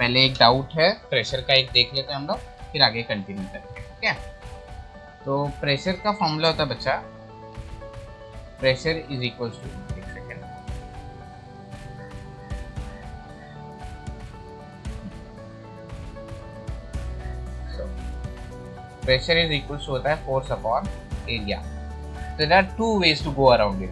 पहले एक डाउट है प्रेशर का, एक देख लेते हैं हम लोग, फिर आगे कंटिन्यू करते हैं। ठीक है, तो प्रेशर का फॉर्मूला होता है बच्चा, प्रेशर इज इक्वल टू, एक second, pressure is equal to होता है फोर्स अपॉन एरिया। तो there are two ways to go around it.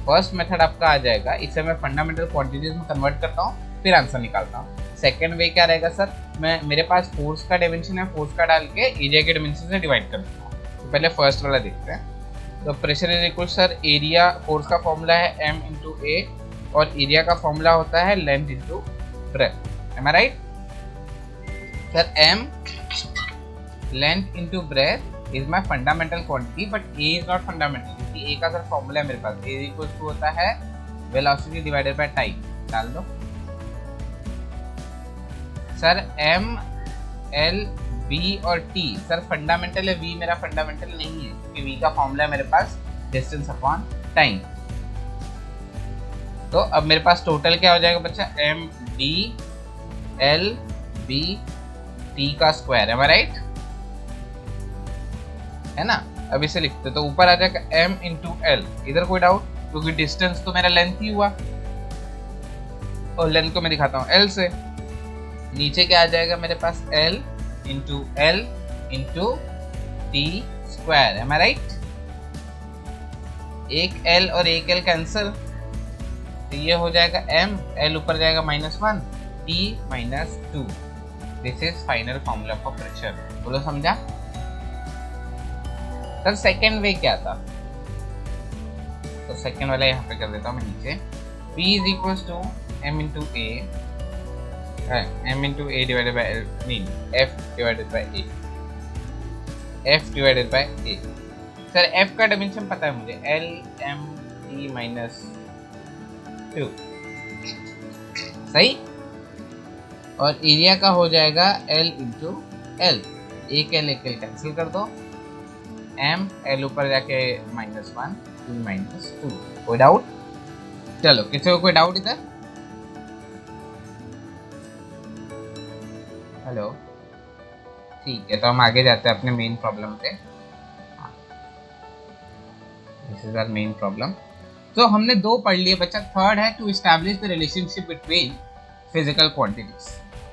First method आपका आ जाएगा, इसे मैं फंडामेंटल क्वांटिटीज में कन्वर्ट करता हूँ, फिर आंसर निकालता हूँ। सेकंड वे क्या रहेगा सर, मेरे पास फोर्स का डायमेंशन है, फोर्स का डाल के एरिया के डायमेंशन से डिवाइड कर देता हूँ। तो पहले फर्स्ट वाला देखते हैं। तो pressure is equal sir area, force का फॉर्मूला है m इंटू ए, और एरिया का फॉर्मूला होता है length into breadth. Am I right sir? m length into breadth is my fundamental quantity, but A is not fundamental, क्योंकि A का sir formula है मेरे पास, ए इज इक्वल टू होता है वेलोसिटी डिवाइडेड बाय टाइम। डाल दो sir, m l v और t सर फंडामेंटल है, v मेरा फंडामेंटल नहीं है, क्योंकि v का फॉर्मूला है मेरे पास डिस्टेंस अपॉन टाइम। तो अब मेरे पास टोटल क्या हो जाएगा बच्चा, m d l b t का स्क्वायर। है राइट, है ना? अब इसे लिखते तो ऊपर आ जाएगा m इंटू एल। इधर कोई डाउट? क्योंकि डिस्टेंस तो मेरा लेंथ ही हुआ, और लेंथ को मैं दिखाता हूँ l से। नीचे क्या आ जाएगा मेरे पास, l into L into T square. है मैं राइट? एक l और एक l कैंसिल, तो ये हो जाएगा m, l ऊपर जाएगा -1, t -2। This is final formula for pressure. बोलो समझा? सर सेकेंड वे क्या था? तो सेकेंड वाला यहाँ पे कर देता हूँ मैं नीचे, P is equal to m into A, m into A divided by L, नहीं f divided by A, f divided by A. Sir f का डायमेंशन पता है मुझे, l m t -2, सही। और एरिया का हो जाएगा l इंटू एल, एक l कैंसिल कर दो, m l ऊपर जाके -1 t -2। कोई डाउट? चलो, किसी को कोई डाउट इधर? हेलो, ठीक है, तो हम आगे जाते हैं अपने मेन प्रॉब्लम पे। This is our main problem. तो हमने दो पढ़ लिए बच्चा, थर्ड है to establish the relationship between physical quantities.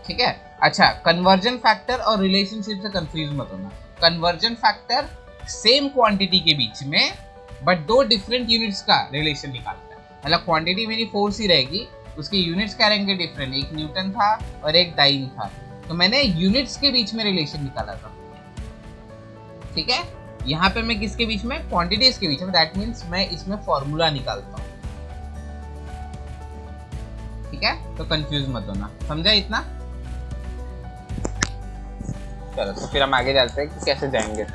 ठीक है, अच्छा, कन्वर्जन फैक्टर और रिलेशनशिप से कंफ्यूज मत होना। कन्वर्जन फैक्टर सेम क्वांटिटी के बीच में बट दो डिफरेंट यूनिट्स का रिलेशन निकालता है। मतलब क्वांटिटी मेरी फोर्स ही रहेगी, उसके यूनिट्स क्या रहेंगे डिफरेंट, एक न्यूटन था और एक डाइन था, तो मैंने यूनिट्स के बीच में रिलेशन निकाला था। ठीक है, यहाँ पे मैं किसके बीच में, क्वांटिटीज के बीच में, दैट मीन्स मैं इसमें फॉर्मूला निकालता हूँ। ठीक है, तो कंफ्यूज मत होना, समझा इतना? चलो, तो फिर हम आगे जाते हैं कि कैसे जाएंगे।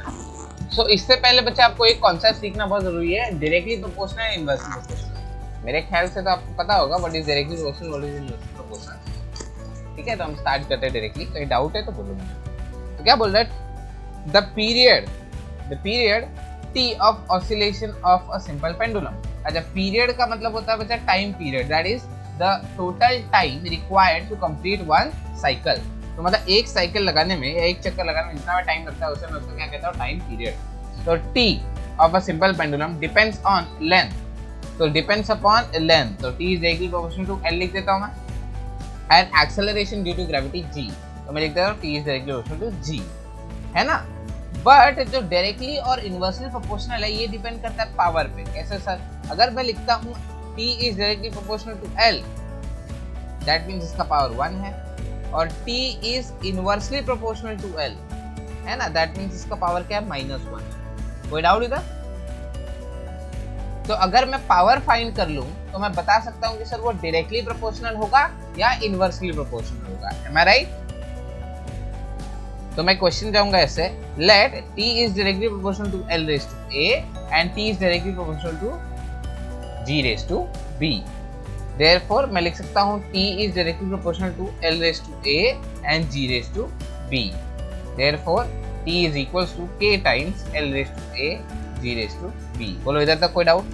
सो इससे पहले बच्चे आपको एक कॉन्सेप्ट सीखना बहुत जरूरी है, directly proportional and inversely proportional. मेरे ख्याल से तो आपको पता होगा what is directly proportional, what is inversely proportional. ठीक है, तो हम स्टार्ट करते हैं डायरेक्टली। कोई डाउट है तो बोलो मुझे। तो क्या बोल रहा है, the period T of oscillation of a simple pendulum. अच्छा, पीरियड का मतलब होता है बच्चा time period, that is the total time required to complete one cycle. तो मतलब एक साइकिल लगाने में या एक चक्कर लगाने में जितना टाइम लगता है उसे मैं उसको क्या कहता हूँ, टाइम पीरियड। तो T of a simple pendulum depends on length, तो डिपेंड्स अपॉन लेंथ, तो T is directly proportional to L लिख देता हूँ मैं, and acceleration due to gravity g, तो मैं लिख देता हूँ T is directly proportional to g, है ना? बट जो डायरेक्टली और इनवर्सली प्रोपोर्शनल है ये डिपेंड करता है पावर पे। कैसे सर? अगर मैं लिखता हूँ T is directly proportional to L, that means इसका पावर 1 है, और t is inversely proportional to l, है ना? दैट मीन्स इसका पावर क्या है, -1। कोई डाउट इधर? तो अगर मैं पावर फाइंड कर लूं तो मैं बता सकता हूं कि सर वो डायरेक्टली प्रोपोर्शनल होगा या इनवर्सली प्रोपोर्शनल होगा। Am I right? तो मैं क्वेश्चन जाऊंगा ऐसे, let t is directly proportional to l raise to a and t is directly proportional to g raise to b। Therefore, मैं लिख सकता हूँ t is directly proportional to l raised to a and g raised to b. Therefore, t is equals to k times l raised to a, g raised to b. बोलो इधर तक कोई doubt?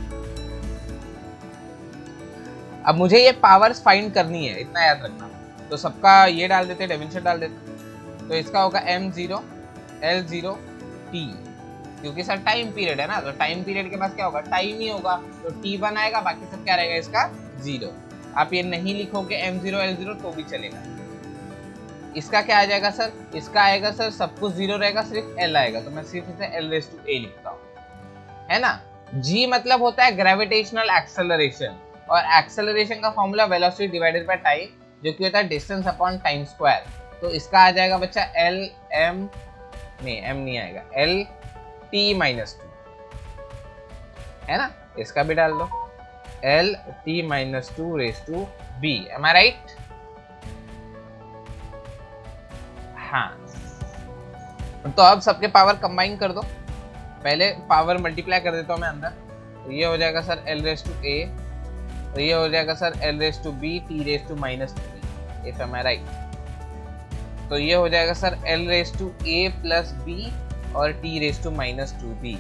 अब मुझे ये पावर्स फाइंड करनी है, इतना याद रखना। तो सबका ये डाल देते, डेफिनेशन डाल देते। तो इसका होगा m0 L0 t, क्योंकि सर टाइम पीरियड है ना, तो टाइम पीरियड के पास क्या होगा, टाइम ही होगा, तो t1 आएगा, बाकी सब क्या रहेगा इसका 0। आप ये नहीं लिखोगे m0 L0 तो भी चलेगा। इसका क्या आ जाएगा सर, इसका आएगा सर सब कुछ 0 रहेगा, सिर्फ L आएगा, तो मैं सिर्फ इसे L⁴A लिखता हूँ, है ना। G मतलब होता है ग्रेविटेशनल एक्सेलरेशन, और एक्सेलरेशन का formula velocity divided by time, जो कि होता है डिस्टेंस अपॉन टाइम स्क्वायर। तो इसका आ जाएगा बच्चा m नहीं आएगा, Lt-2, है ना। इसका भी डाल दो Lt-2⁵b, एम आई राइट। हाँ, तो अब सबके पावर कंबाइन कर दो। पहले पावर मल्टीप्लाई कर देता हूँ मैं अंदर, तो ये हो जाएगा सर L⁴A, तो ये हो जाएगा sir L⁵B T⁻², if am I right. तो ये हो जाएगा सर L⁴A प्लस B और T⁻²B।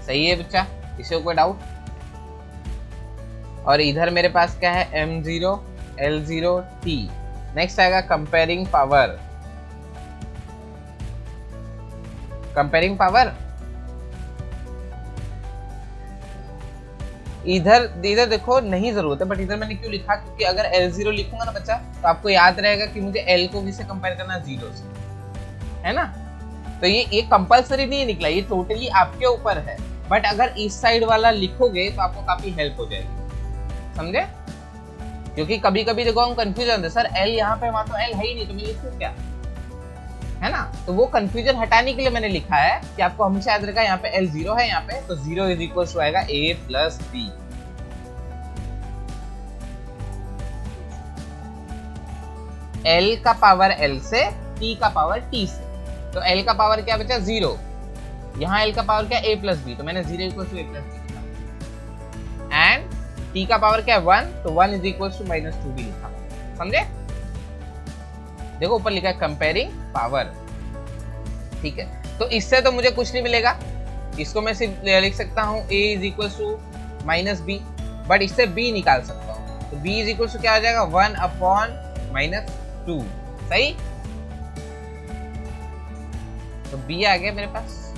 सही है बच्चा, इसे कोई डाउट। और इधर मेरे पास क्या है, m0 L0 T। नेक्स्ट आएगा कंपेयरिंग पावर। कंपेयरिंग पावर इधर देखो नहीं जरूरत है, बट इधर मैंने क्यों लिखा, क्योंकि अगर L0 लिखूंगा ना बच्चा, तो आपको याद रहेगा कि मुझे L को भी से कंपेयर करना 0 से, है ना। तो ये कंपलसरी नहीं निकला, ये टोटली आपके ऊपर है, बट अगर इस साइड वाला लिखोगे तो आपको काफी हेल्प हो जाएगी, समझे। क्योंकि कभी कभी देखो हम कंफ्यूज होते हैं, सर L यहाँ पे, वहां तो L है ही नहीं, तो मैं लिखूं क्या, है ना। तो वो कंफ्यूजन हटाने के लिए मैंने लिखा है कि आपको हमेशा याद रखा, यहाँ पे L0 है, यहाँ पे तो 0 = आएगा A प्लस B। L का पावर L से, T का पावर T से, तो L का पावर क्या बचा 0, यहाँ L का पावर क्या A प्लस B, तो मैंने 0 = A प्लस B लिखा, एंड T का पावर क्या 1, तो 1 = -2B लिखा, समझे। देखो ऊपर लिखा है कंपेयरिंग पावर, ठीक है। तो इससे तो मुझे कुछ नहीं मिलेगा, इसको मैं सिर्फ लिख सकता हूँ A = -B, बट इससे B निकाल सकता हूँ, तो B = क्या हो जाएगा 1/-2, सही। तो B आ गया मेरे पास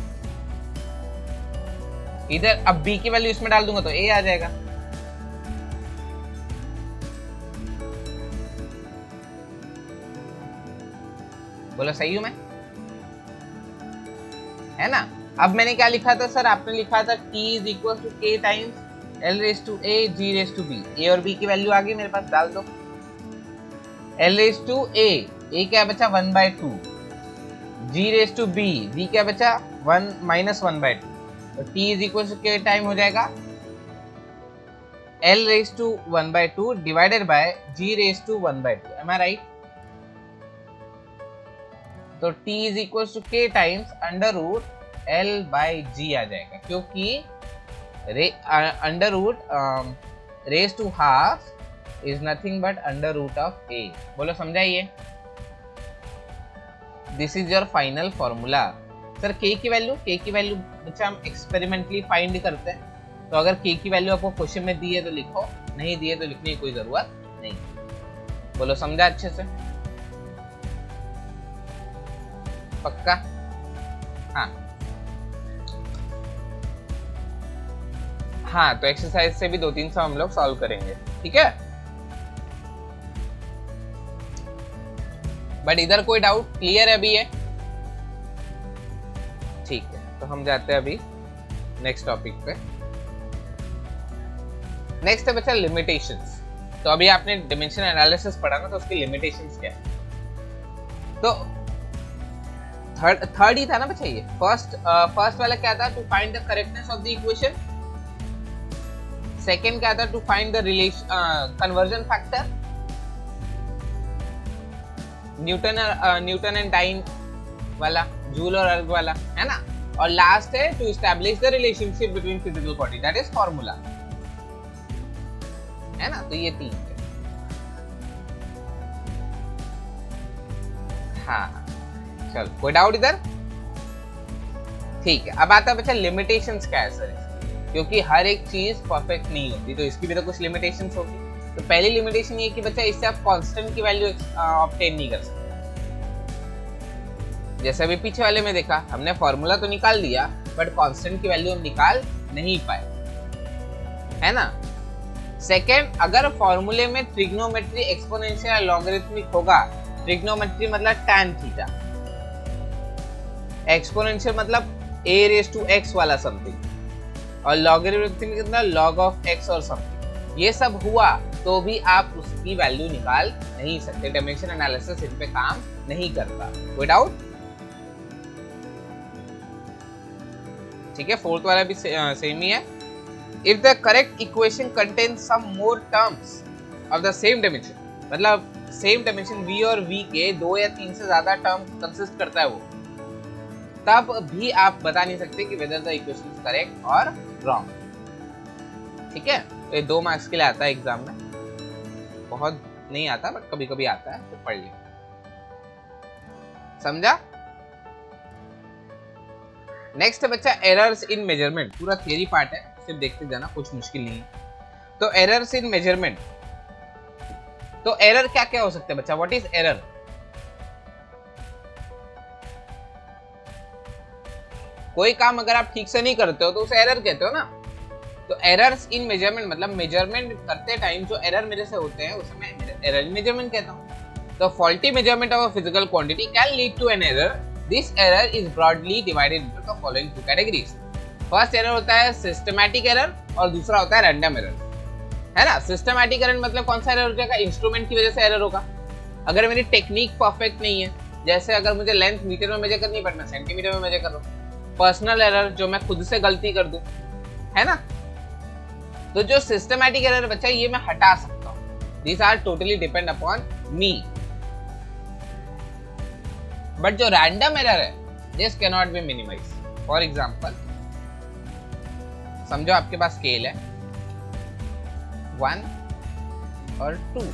इधर। अब B की वैल्यू इसमें डाल दूंगा तो A आ जाएगा। बोलो सही हूं मैं, है ना। अब मैंने क्या लिखा था सर, आपने लिखा था T = K times L⁴A G⁻B। A और B की वैल्यू आ गई मेरे पास, डाल दो। L⁴A, A क्या बचा 1/2, G⁻B, B क्या बचा 1 -1/2, तो T = K टाइम हो जाएगा L⁴1/2 divided by G⁻1/2, am I right. तो T = K टाइम्स √L/G आ जाएगा, क्योंकि √½ is nothing but √A। बोलो समझाइए। This is your final formula. Sir K की वैल्यू बच्चा हम एक्सपेरिमेंटली फाइंड करते हैं, तो अगर K की वैल्यू आपको क्वेश्चन में दी है तो लिखो, नहीं दी है तो लिखने की कोई जरूरत नहीं। बोलो समझा अच्छे से, पक्का। हाँ, तो एक्सरसाइज से भी 2-3 हम लोग सॉल्व करेंगे, ठीक है। बट इधर कोई डाउट क्लियर है अभी ये, ठीक है। तो हम जाते हैं अभी नेक्स्ट टॉपिक पे। नेक्स्ट है बच्चा लिमिटेशंस। तो अभी आपने डिमेंशन एनालिसिस पढ़ा ना, तो उसकी लिमिटेशंस क्या है। तो थर्ड ही था ना बच्चा ये। फर्स्ट वाला क्या था, to find the correctness of the equation. Second क्या था, to find the relation conversion factor, newton and dyne वाला, जूल और अर्ग वाला, है ना। और लास्ट है to establish the relationship between physical body, that is formula, है ना। तो ये 3 है। हाँ चल, कोई डाउट इधर, ठीक है। अब आता है बच्चा लिमिटेशंस क्या है सर, क्योंकि हर एक चीज परफेक्ट नहीं होती, तो इसकी भी तो कुछ लिमिटेशंस होगी। तो पहली लिमिटेशन ये कि बच्चा इससे आप कांस्टेंट की वैल्यू ऑब्टेन नहीं कर सकते। जैसे अभी पीछे वाले में देखा, हमने फॉर्मूला तो निकाल दिया बट कांस्टेंट की वैल्यू हम निकाल नहीं पाए, है ना। सेकेंड, अगर फॉर्मूले में ट्रिग्नोमेट्री एक्सपोनेंशियल या लॉगरिथमिक होगा, ट्रिग्नोमेट्री मतलब tan थीटा, एक्सपोनेंशियल मतलब a रेज टू x वाला समथिंग, और लॉगरिथमिक मतलब log ऑफ x और समथिंग, ये सब हुआ तो भी आप उसकी वैल्यू निकाल नहीं सकते। डायमेंशन एनालिसिस इन पे काम नहीं करता। कोई डाउट? ठीक है, फोर्थ वाला भी सेम ही है। If the correct equation contains some more terms of the same dimension, मतलब सेम डायमेंशन v और v के 2 या 3 से ज्यादा टर्म कंसिस्ट करता है वो, तब भी आप बता नहीं सकते कि whether the equation is correct और wrong। ठीक है, ये 2 मार्क्स के लिए आता है एग्जाम में, बहुत नहीं आता बट कभी कभी आता है, तो पढ़ लिया। समझा? नेक्स्ट है बच्चा एरर्स इन मेजरमेंट, पूरा थियरी पार्ट है, सिर्फ देखते जाना, कुछ मुश्किल नहीं है। तो एरर्स इन मेजरमेंट, तो एरर क्या क्या हो सकते हैं बच्चा? What is error? कोई काम अगर आप ठीक से नहीं करते हो तो उसे एरर कहते हो ना। तो एरर्स इन मेजरमेंट मतलब मेजरमेंट करते टाइम जो एरर मेरे से होते हैं उसे मैं एरर इन मेजरमेंट कहता हूं। तो faulty measurement of a physical quantity can lead to an error. This error is broadly divided into the following two categories. First error होता है सिस्टमैटिक एरर और दूसरा होता है रैंडम एरर, है ना। सिस्टमैटिक एरर मतलब कौन सा एरर हो जाएगा? इंस्ट्रूमेंट की वजह से एरर होगा। अगर मेरी टेक्निक परफेक्ट नहीं है, जैसे अगर मुझे लेंथ मीटर में मेजर करनी पड़े, मैं सेंटीमीटर में मेजर कर रहा हूँ। पर्सनल एरर जो मैं खुद से गलती कर दूं, है ना। तो जो सिस्टमैटिक एरर बच्चा ये मैं हटा सकता हूँ। This are totally depend upon me. But जो रैंडम एरर है, this can not be minimize. For example समझो आपके पास स्केल है 1 और 2,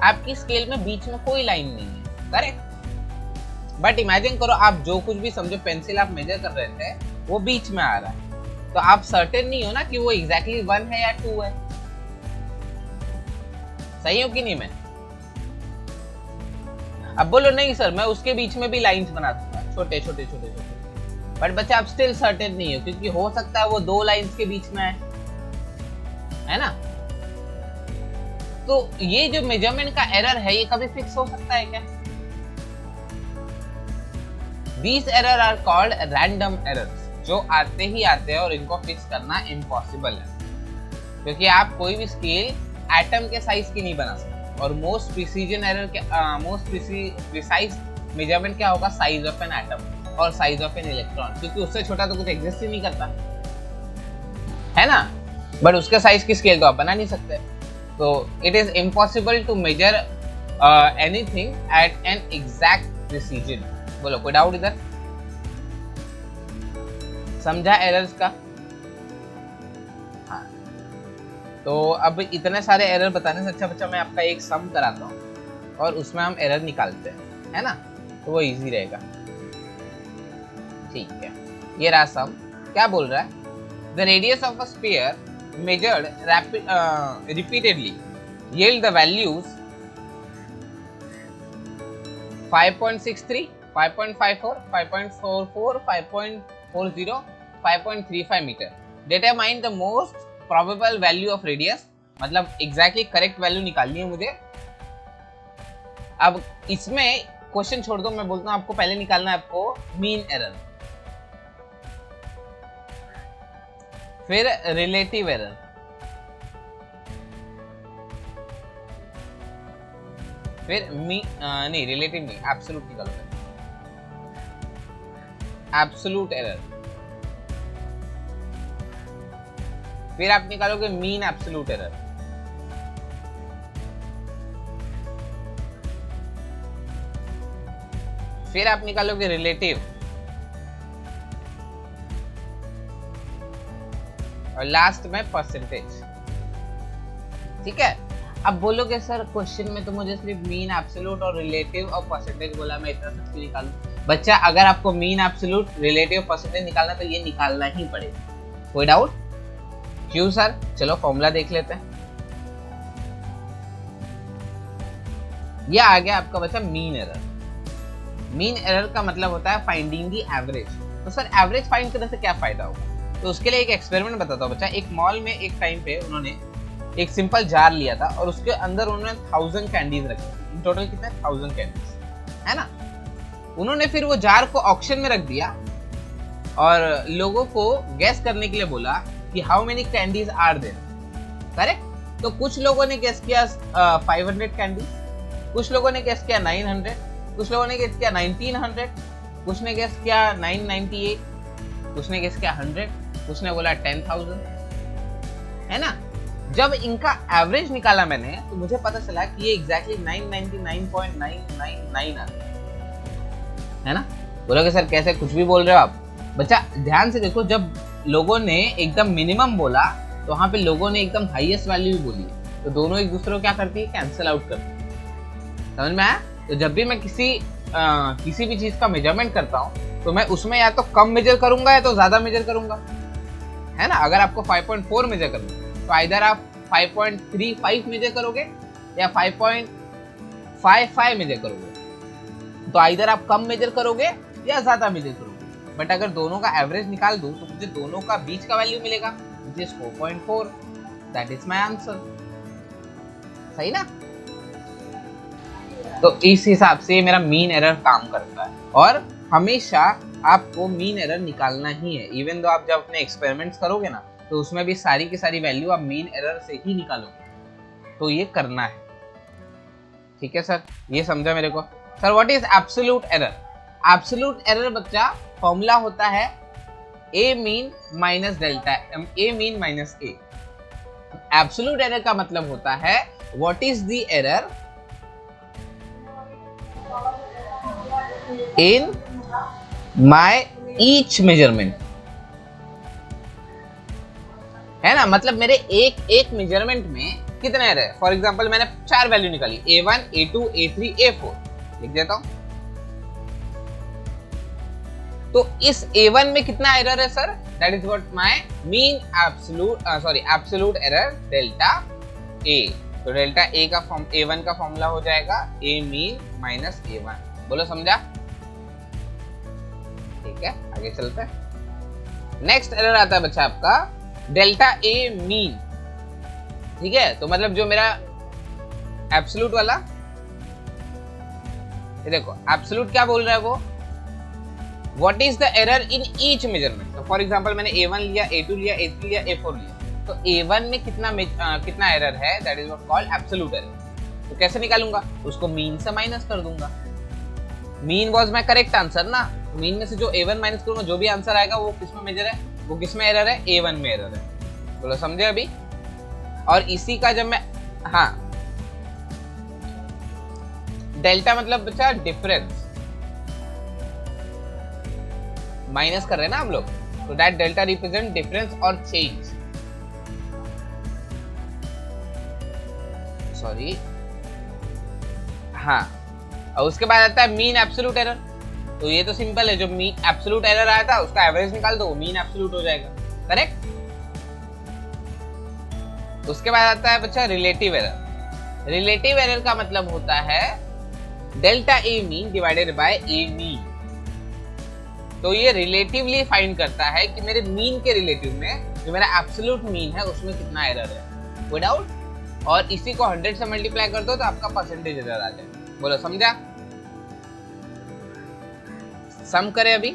आपकी स्केल में बीच में कोई लाइन नहीं है, करेक्ट। बट इमेजिन करो आप जो कुछ भी समझो पेंसिल आप मेजर कर रहे थे वो बीच में आ रहा है, तो आप सर्टेन नहीं हो ना कि वो एग्जैक्टली 1 है या 2 है। सही हो कि नहीं? मैं अब बोलो नहीं सर मैं उसके बीच में भी लाइंस बना दूंगा, छोटे छोटे छोटे छोटे, बट बच्चा आप स्टिल सर्टेन नहीं हो, क्योंकि हो सकता है वो 2 लाइंस के बीच में है ना। तो ये जो मेजरमेंट का एरर है ये कभी फिक्स हो सकता है क्या? These errors are called random errors, जो आते ही आते हैं और इनको फिक्स करना इम्पॉसिबल है, क्योंकि आप कोई भी स्केल एटम के साइज की नहीं बना सकते। और मोस्ट प्रिसीजन एरर के मोस्ट प्रिसाइज मेजरमेंट क्या होगा? साइज ऑफ एन एटम और साइज ऑफ एन इलेक्ट्रॉन, क्योंकि उससे छोटा तो कुछ एग्जिस्ट ही नहीं करता, है ना। बट उसके साइज की स्केल तो आप बना नहीं सकते। तो it is impossible to measure anything at an exact precision. बोलो कोई डाउट इधर? समझा एरर्स का? हाँ, तो अब इतने सारे एरर बताने से अच्छा बच्चा मैं आपका एक सम कराता हूँ और उसमें हम एरर निकालते हैं, है ना, तो वो इजी रहेगा। ठीक है, ये रहा सम। क्या बोल रहा है? The radius of a sphere measured repeatedly yield the values 5.63, 5.54, 5.44, 5.40, 5.35 metre. Determine the most probable value of radius, मतलब exactly correct value निकालनी है मुझे। अब इसमें क्वेश्चन छोड़ दो, मैं बोलता हूँ आपको पहले निकालना है आपको मीन एरर, फिर रिलेटिव एरर, फिर नहीं रिलेटिव नहीं, एब्सोल्यूट निकालो, एब्सोल्यूट एरर, फिर आप निकालोगे मीन एब्सोल्यूट एरर, फिर आप निकालोगे रिलेटिव, और लास्ट में परसेंटेज। ठीक है, अब बोलोगे सर क्वेश्चन में तो मुझे सिर्फ मीन एब्सोल्यूट और रिलेटिव और परसेंटेज बोला, मैं इतना सब निकालूं। बच्चा अगर आपको मीन एब्सोल्यूट रिलेटिव परसेंटेज निकालना तो ये निकालना ही पड़ेगा। कोई डाउट? क्यों सर? चलो फॉर्मूला देख लेते हैं। ये आ गया आपका बचा मीन एरर। मीन एरर का मतलब होता है फाइंडिंग दी एवरेज। तो सर एवरेज फाइंड करने से क्या फायदा होगा? तो उसके लिए एक एक्सपेरिमेंट बताता हूँ बच्चा। एक मॉल में एक टाइम पे उन्होंने एक सिंपल जार लिया था और उसके अंदर उन्होंने 1000 कैंडीज रखी थी। इन टोटल कितने? 1000 कैंडीज, है ना। उन्होंने फिर वो जार को ऑक्शन में रख दिया और लोगों को गैस करने के लिए बोला कि how many candies are there, correct. तो कुछ लोगों ने गैस किया 500 कैंडीज, कुछ लोगों ने गैस किया 900, कुछ लोगों ने गैस किया 1900, कुछ ने गैस किया 998, कुछ ने गैस किया 100, कुछ ने बोला 10,000, है ना। जब इनका एवरेज निकाला मैंने तो मुझे पता चला कि ये एग्जैक्टली 999.999 आता है ना। बोलोगे सर कैसे, कुछ भी बोल रहे हो आप? बच्चा ध्यान से देखो, जब लोगों ने एकदम मिनिमम बोला तो वहां पे लोगों ने एकदम हाईएस्ट वैल्यू भी बोली, तो दोनों एक दूसरे को क्या करती है? कैंसिल आउट करती है। समझ में आया? तो जब भी मैं किसी भी चीज का मेजरमेंट करता हूँ तो मैं उसमें या तो कम मेजर करूंगा या तो ज्यादा मेजर करूंगा, है ना। अगर आपको 5.4 मेजर करना है तो इधर आप 5.35 मेजर करोगे या 5.55 मेजर करोगे। तो इधर आप कम मेजर करोगे या ज्यादा मेजर करोगे। बट अगर दोनों का एवरेज निकाल दूं तो मुझे दोनों का बीच का वैल्यू मिलेगा, which is 4.4. That is my answer. सही ना। तो इस हिसाब से मेरा मीन एरर काम करता है और हमेशा आपको मीन एरर निकालना ही है। इवन दो आप जब अपने एक्सपेरिमेंट्स करोगे ना तो उसमें भी सारी की सारी वैल्यू आप मीन एरर से ही निकालोगे, तो ये करना है। ठीक है सर, ये समझा मेरे को। Sir what is absolute error? Absolute error बच्चा फॉर्मूला होता है ए mean minus delta A mean minus A. Absolute error का मतलब होता है what is the error in my each measurement, है ना। मतलब मेरे एक मेजरमेंट में कितने एरर है। फॉर एग्जांपल मैंने 4 वैल्यू निकाली, A1, A2, A3, A4 लिख देता हूं। तो इस A1 में कितना एरर है sir? That is what my mean absolute error delta A। तो डेल्टा A का फॉर्म A1 का फॉर्मूला हो जाएगा A मीन माइनस A1। बोलो समझा? ठीक है, आगे चलते हैं। नेक्स्ट एरर आता है बच्चा आपका डेल्टा A मीन। ठीक है, तो मतलब जो मेरा एब्सोल्यूट वाला, ये देखो एब्सोल्यूट क्या बोल रहा है वो, what is the error in each measurement. तो फॉर एग्जांपल मैंने A1 लिया, A2 लिया, A3 लिया, A4 लिया, तो A1 में कितना एरर है, that is what called absolute error. तो कैसे निकालूंगा? उसको मीन से माइनस कर दूंगा। Mean was my correct answer ना, तो मीन में से जो A1 माइनस करूंगा, जो भी आंसर आएगा वो किसमें मेजर है, वो किसमें एरर है? A1 में एरर है। बोलो समझे अभी? और इसी का जब मैं, हाँ, डेल्टा मतलब बच्चा डिफरेंस, माइनस कर रहे हैं ना हम लोग, तो दैट डेल्टा रिप्रेजेंट डिफरेंस और चेंज। सॉरी, हाँ। और उसके बाद आता है मीन एब्सोल्यूट एरर। तो ये तो सिंपल है, जो मीन एब्सोल्यूट एरर आया था उसका एवरेज निकाल दो, मीन एब्सोल्यूट हो जाएगा, करेक्ट। उसके बाद आता है बच्चा रिलेटिव एरर। रिलेटिव एरर का मतलब होता है delta A mean divided by A mean. तो ये रिलेटिवली फाइंड करता है कि मेरे मीन के रिलेटिव में जो मेरा एब्सोल्यूट मीन है उसमें कितना एरर है, विदाउट, और इसी को 100 से मल्टीप्लाई कर दो तो आपका परसेंटेज एरर आ जाएगा। बोलो समझा? सम करें अभी।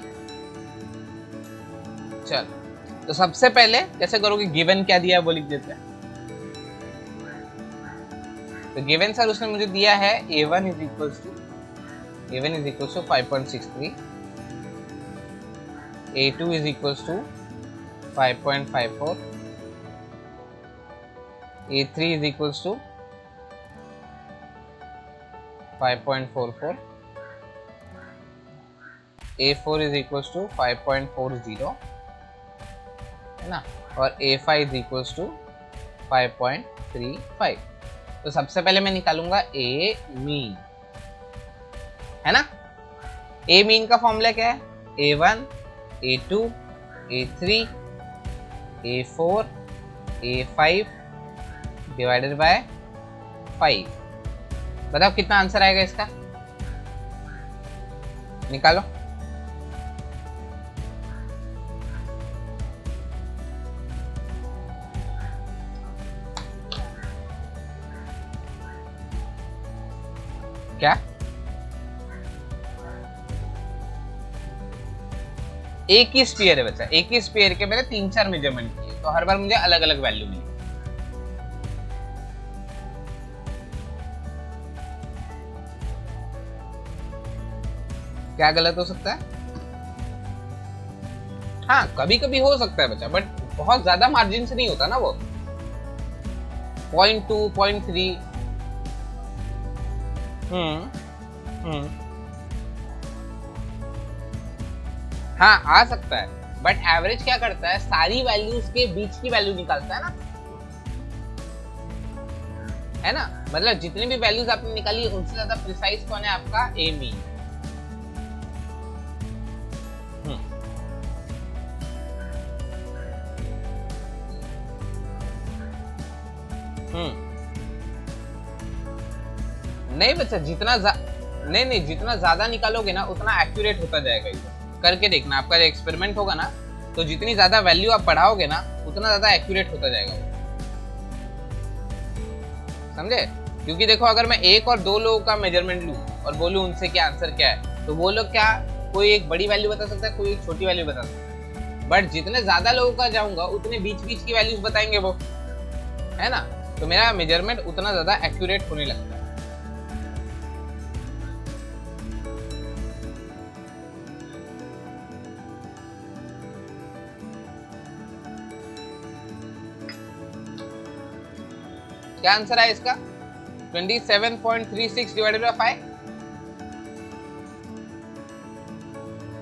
चल, तो सबसे पहले कैसे करोगे, गिवन क्या दिया है वो लिख देते हैं। तो गिवन सर उसने मुझे दिया है A1 is equals to 5.63, A2 is equals to 5.54, A3 is equals to 5.44, A4 is equals to 5.40, है ना, और A5 इज इक्वल्स टू 5.35। तो सबसे पहले मैं निकालूंगा A मीन, है ना। A मीन का फॉर्मूला क्या है? A1, A2, A3, A4, A5 divided by 5। बताओ कितना आंसर आएगा इसका, निकालो। क्या एक ही स्फीयर है बच्चा, एक ही स्फीयर के मैंने 3-4 मेजरमेंट किए, तो हर बार मुझे अलग अलग वैल्यू मिली। क्या गलत हो सकता है? हाँ कभी कभी हो सकता है बच्चा, बट बहुत ज्यादा मार्जिन से नहीं होता ना वो। 0.2 0.3। हाँ आ सकता है, बट एवरेज क्या करता है, सारी वैल्यूज के बीच की वैल्यू निकालता है ना, है ना। मतलब जितनी भी वैल्यूज आपने निकाली उनसे ज्यादा प्रिसाइज कौन है, आपका ए मीन। नहीं बच्चा, नहीं जितना ज्यादा निकालोगे ना उतना एक्यूरेट होता जाएगा। ये करके देखना, आपका एक्सपेरिमेंट होगा ना, तो जितनी ज्यादा वैल्यू आप बढ़ाओगे ना उतना ज्यादा एक्यूरेट होता जाएगा, समझे। क्योंकि देखो अगर मैं 1 और 2 लोगों का मेजरमेंट लूं और बोलूं उनसे क्या आंसर क्या है, तो वो लोग क्या, कोई एक बड़ी वैल्यू बता सकता है, कोई एक छोटी वैल्यू बता सकता है। बट जितने ज्यादा लोगों का जाऊंगा उतने बीच बीच की वैल्यूज बताएंगे वो, है ना। तो मेरा मेजरमेंट उतना ज्यादा एक्यूरेट होने लगता है। क्या आंसर है इसका? 27.36 डिवाइडेड बाय 5,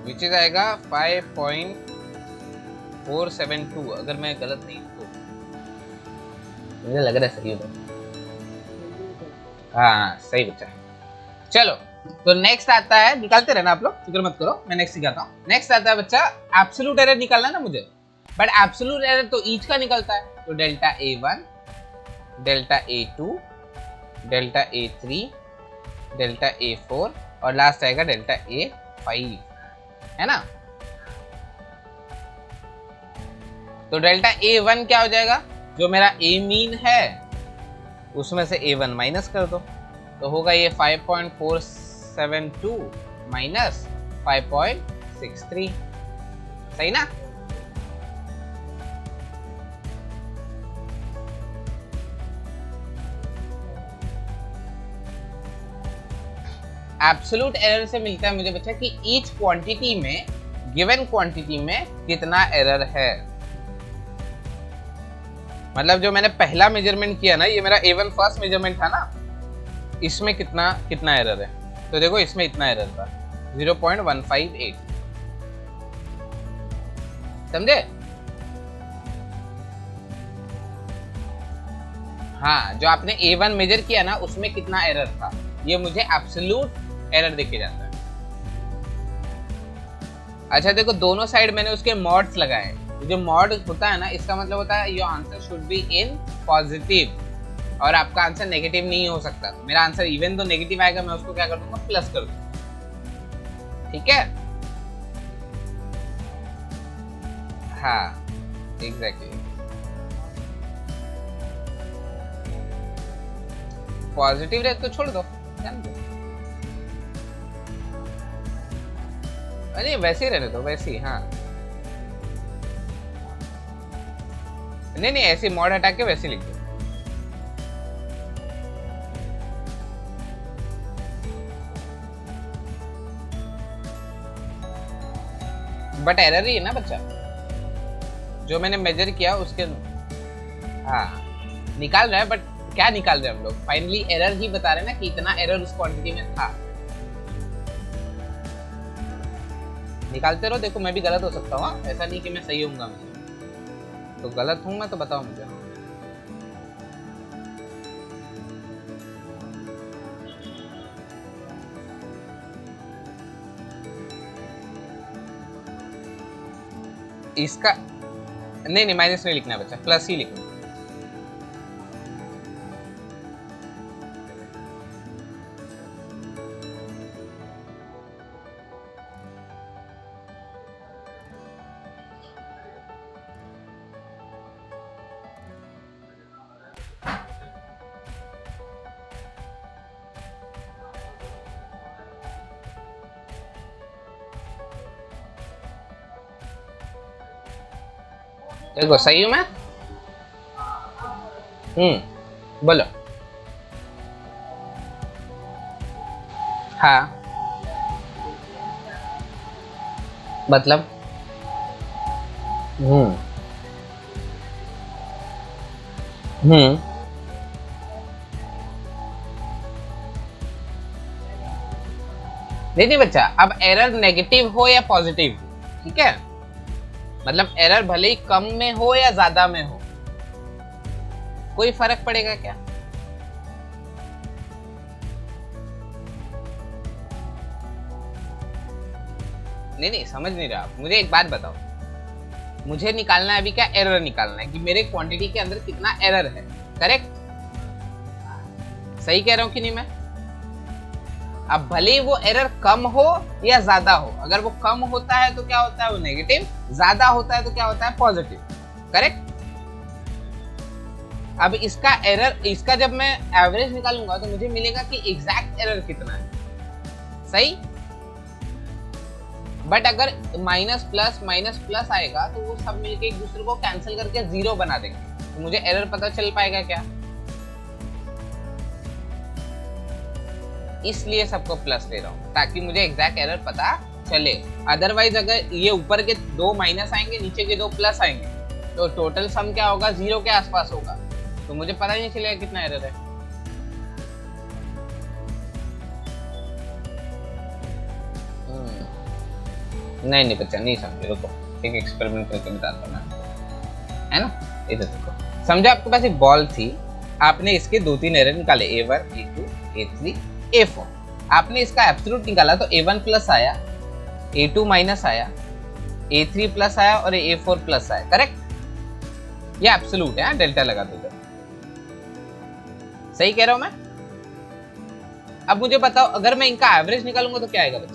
विच इज आएगा 5.472, अगर मैं गलत नहीं तो। मुझे लग रहा है सही होगा। हाँ सही बच्चा। चलो तो नेक्स्ट आता है, निकालते रहना आप लोग, फिक्र मत करो, मैं नेक्स्ट सिखाता हूँ। नेक्स्ट आता है बच्चा, एब्सोल्यूट एरर निकालना ना मुझे, बट एब्सोल्यूट एरर तो ईच का निकलता है। तो delta A1, delta A2, delta A3, delta A4 और लास्ट आएगा डेल्टा A5, है ना। तो डेल्टा A1 क्या हो जाएगा, जो मेरा A मीन है उसमें से A1 माइनस कर दो, तो होगा ये 5.472 माइनस 5.63, सही ना। एब्सोल्यूट एरर से मिलता है मुझे बच्चा कि ईच क्वांटिटी में, गिवन क्वांटिटी में कितना एरर है। मतलब जो मैंने पहला मेजरमेंट किया ना, ये मेरा A1 फर्स्ट मेजरमेंट था ना, इसमें कितना एरर है। तो देखो इसमें इतना एरर था 0.158, समझे। हाँ जो आपने A1 मेजर किया ना उसमें कितना एरर था, ये मुझे एब्सोल्यूट एरर देके जाता है। अच्छा देखो दोनों साइड मैंने उसके मॉड्स लगाए, जो मॉड होता है ना इसका मतलब होता है your answer should be in positive, और आपका आंसर नेगेटिव नहीं हो सकता। मेरा आंसर इवन तो नेगेटिव आएगा, मैं उसको क्या कर दूंगा, प्लस कर दूंगा, ठीक है। हाँ एग्जैक्टली, पॉजिटिव रहे तो छोड़ दो, जान दो। अरे वैसे ही रहने दो, वैसे ही। हाँ नहीं ऐसे मॉड हटा के वैसे लिख दो। बट एरर ही है ना बच्चा, जो मैंने मेजर किया उसके। हाँ निकाल रहा है, बट क्या निकाल रहे हैं हम लोग, फाइनली एरर ही बता रहे हैं ना कि इतना एरर उस क्वांटिटी में था। निकालते रहो, देखो मैं भी गलत हो सकता हूँ, ऐसा नहीं कि मैं सही होऊंगा। मैं तो गलत हूँ मैं तो बताओ मुझे। इसका नहीं माइनस नहीं लिखना है बच्चा, प्लस ही लिखना। देखो सही हूं मैं? बोलो। हाँ मतलब हम्म हम्म नहीं नहीं बच्चा, अब एरर नेगेटिव हो या पॉजिटिव हो, ठीक है, मतलब एरर भले ही कम में हो या ज्यादा में हो, कोई फर्क पड़ेगा क्या? नहीं नहीं समझ नहीं रहा आप, मुझे एक बात बताओ, मुझे निकालना है अभी क्या, एरर निकालना है कि मेरे क्वांटिटी के अंदर कितना एरर है, करेक्ट? सही कह रहा हूं कि नहीं मैं? अब भले ही वो एरर कम हो या ज्यादा हो, अगर वो कम होता है तो क्या होता है, वो नेगेटिव, ज्यादा होता है तो क्या होता है, पॉजिटिव, करेक्ट? अब इसका एरर, इसका जब मैं एवरेज निकालूंगा तो मुझे मिलेगा कि एग्जैक्ट एरर कितना है, सही? बट अगर माइनस प्लस आएगा तो वो सब मिलके एक दूसरे को कैंसिल करके जीरो बना देंगे, तो मुझे एरर पता चल पाएगा क्या? इसलिए सबको प्लस ले रहा हूँ ताकि मुझे एग्जैक्ट एरर पता चले। अदरवाइज अगर ये ऊपर के दो माइनस आएंगे, नीचे के दो प्लस आएंगे, तो टोटल सम क्या होगा, जीरो के आसपास होगा, तो मुझे पता ही नहीं चलेगा कितना एरर है। नहीं नहीं बच्चा नहीं समझे, रुको एक एक्सपेरिमेंट करके बताता हूँ मैं, है ना? इधर देखो, समझो आपके पास एक बॉल थी, आपने इसके दो तीन एरर निकाले, A1 A2 A3 A4, आपने इसका एब्सोल्यूट निकाला तो A1 प्लस आया, A2 माइनस आया, A3 प्लस आया और A4 प्लस आया, करेक्ट? ये एब्सोल्यूट है, डेल्टा लगा दो इधर, सही कह रहा हूं मैं? अब मुझे बताओ अगर मैं इनका एवरेज निकालूंगा तो क्या आएगा बच्चा?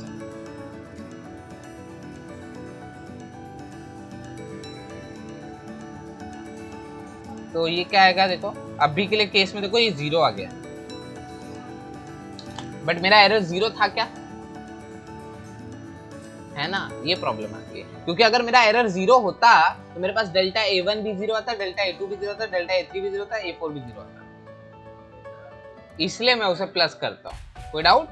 तो ये क्या आएगा, देखो अभी के लिए केस में देखो ये जीरो आ गया, बट मेरा एरर जीरो था क्या, है ना? ये प्रॉब्लम आती है, क्योंकि अगर मेरा एरर जीरो होता तो मेरे पास डेल्टा A1 भी जीरो आता, डेल्टा A2 भी जीरो आता, डेल्टा A3 भी जीरो आता, A4 भी जीरो आता, इसलिए मैं उसे प्लस करता हूं। कोई डाउट?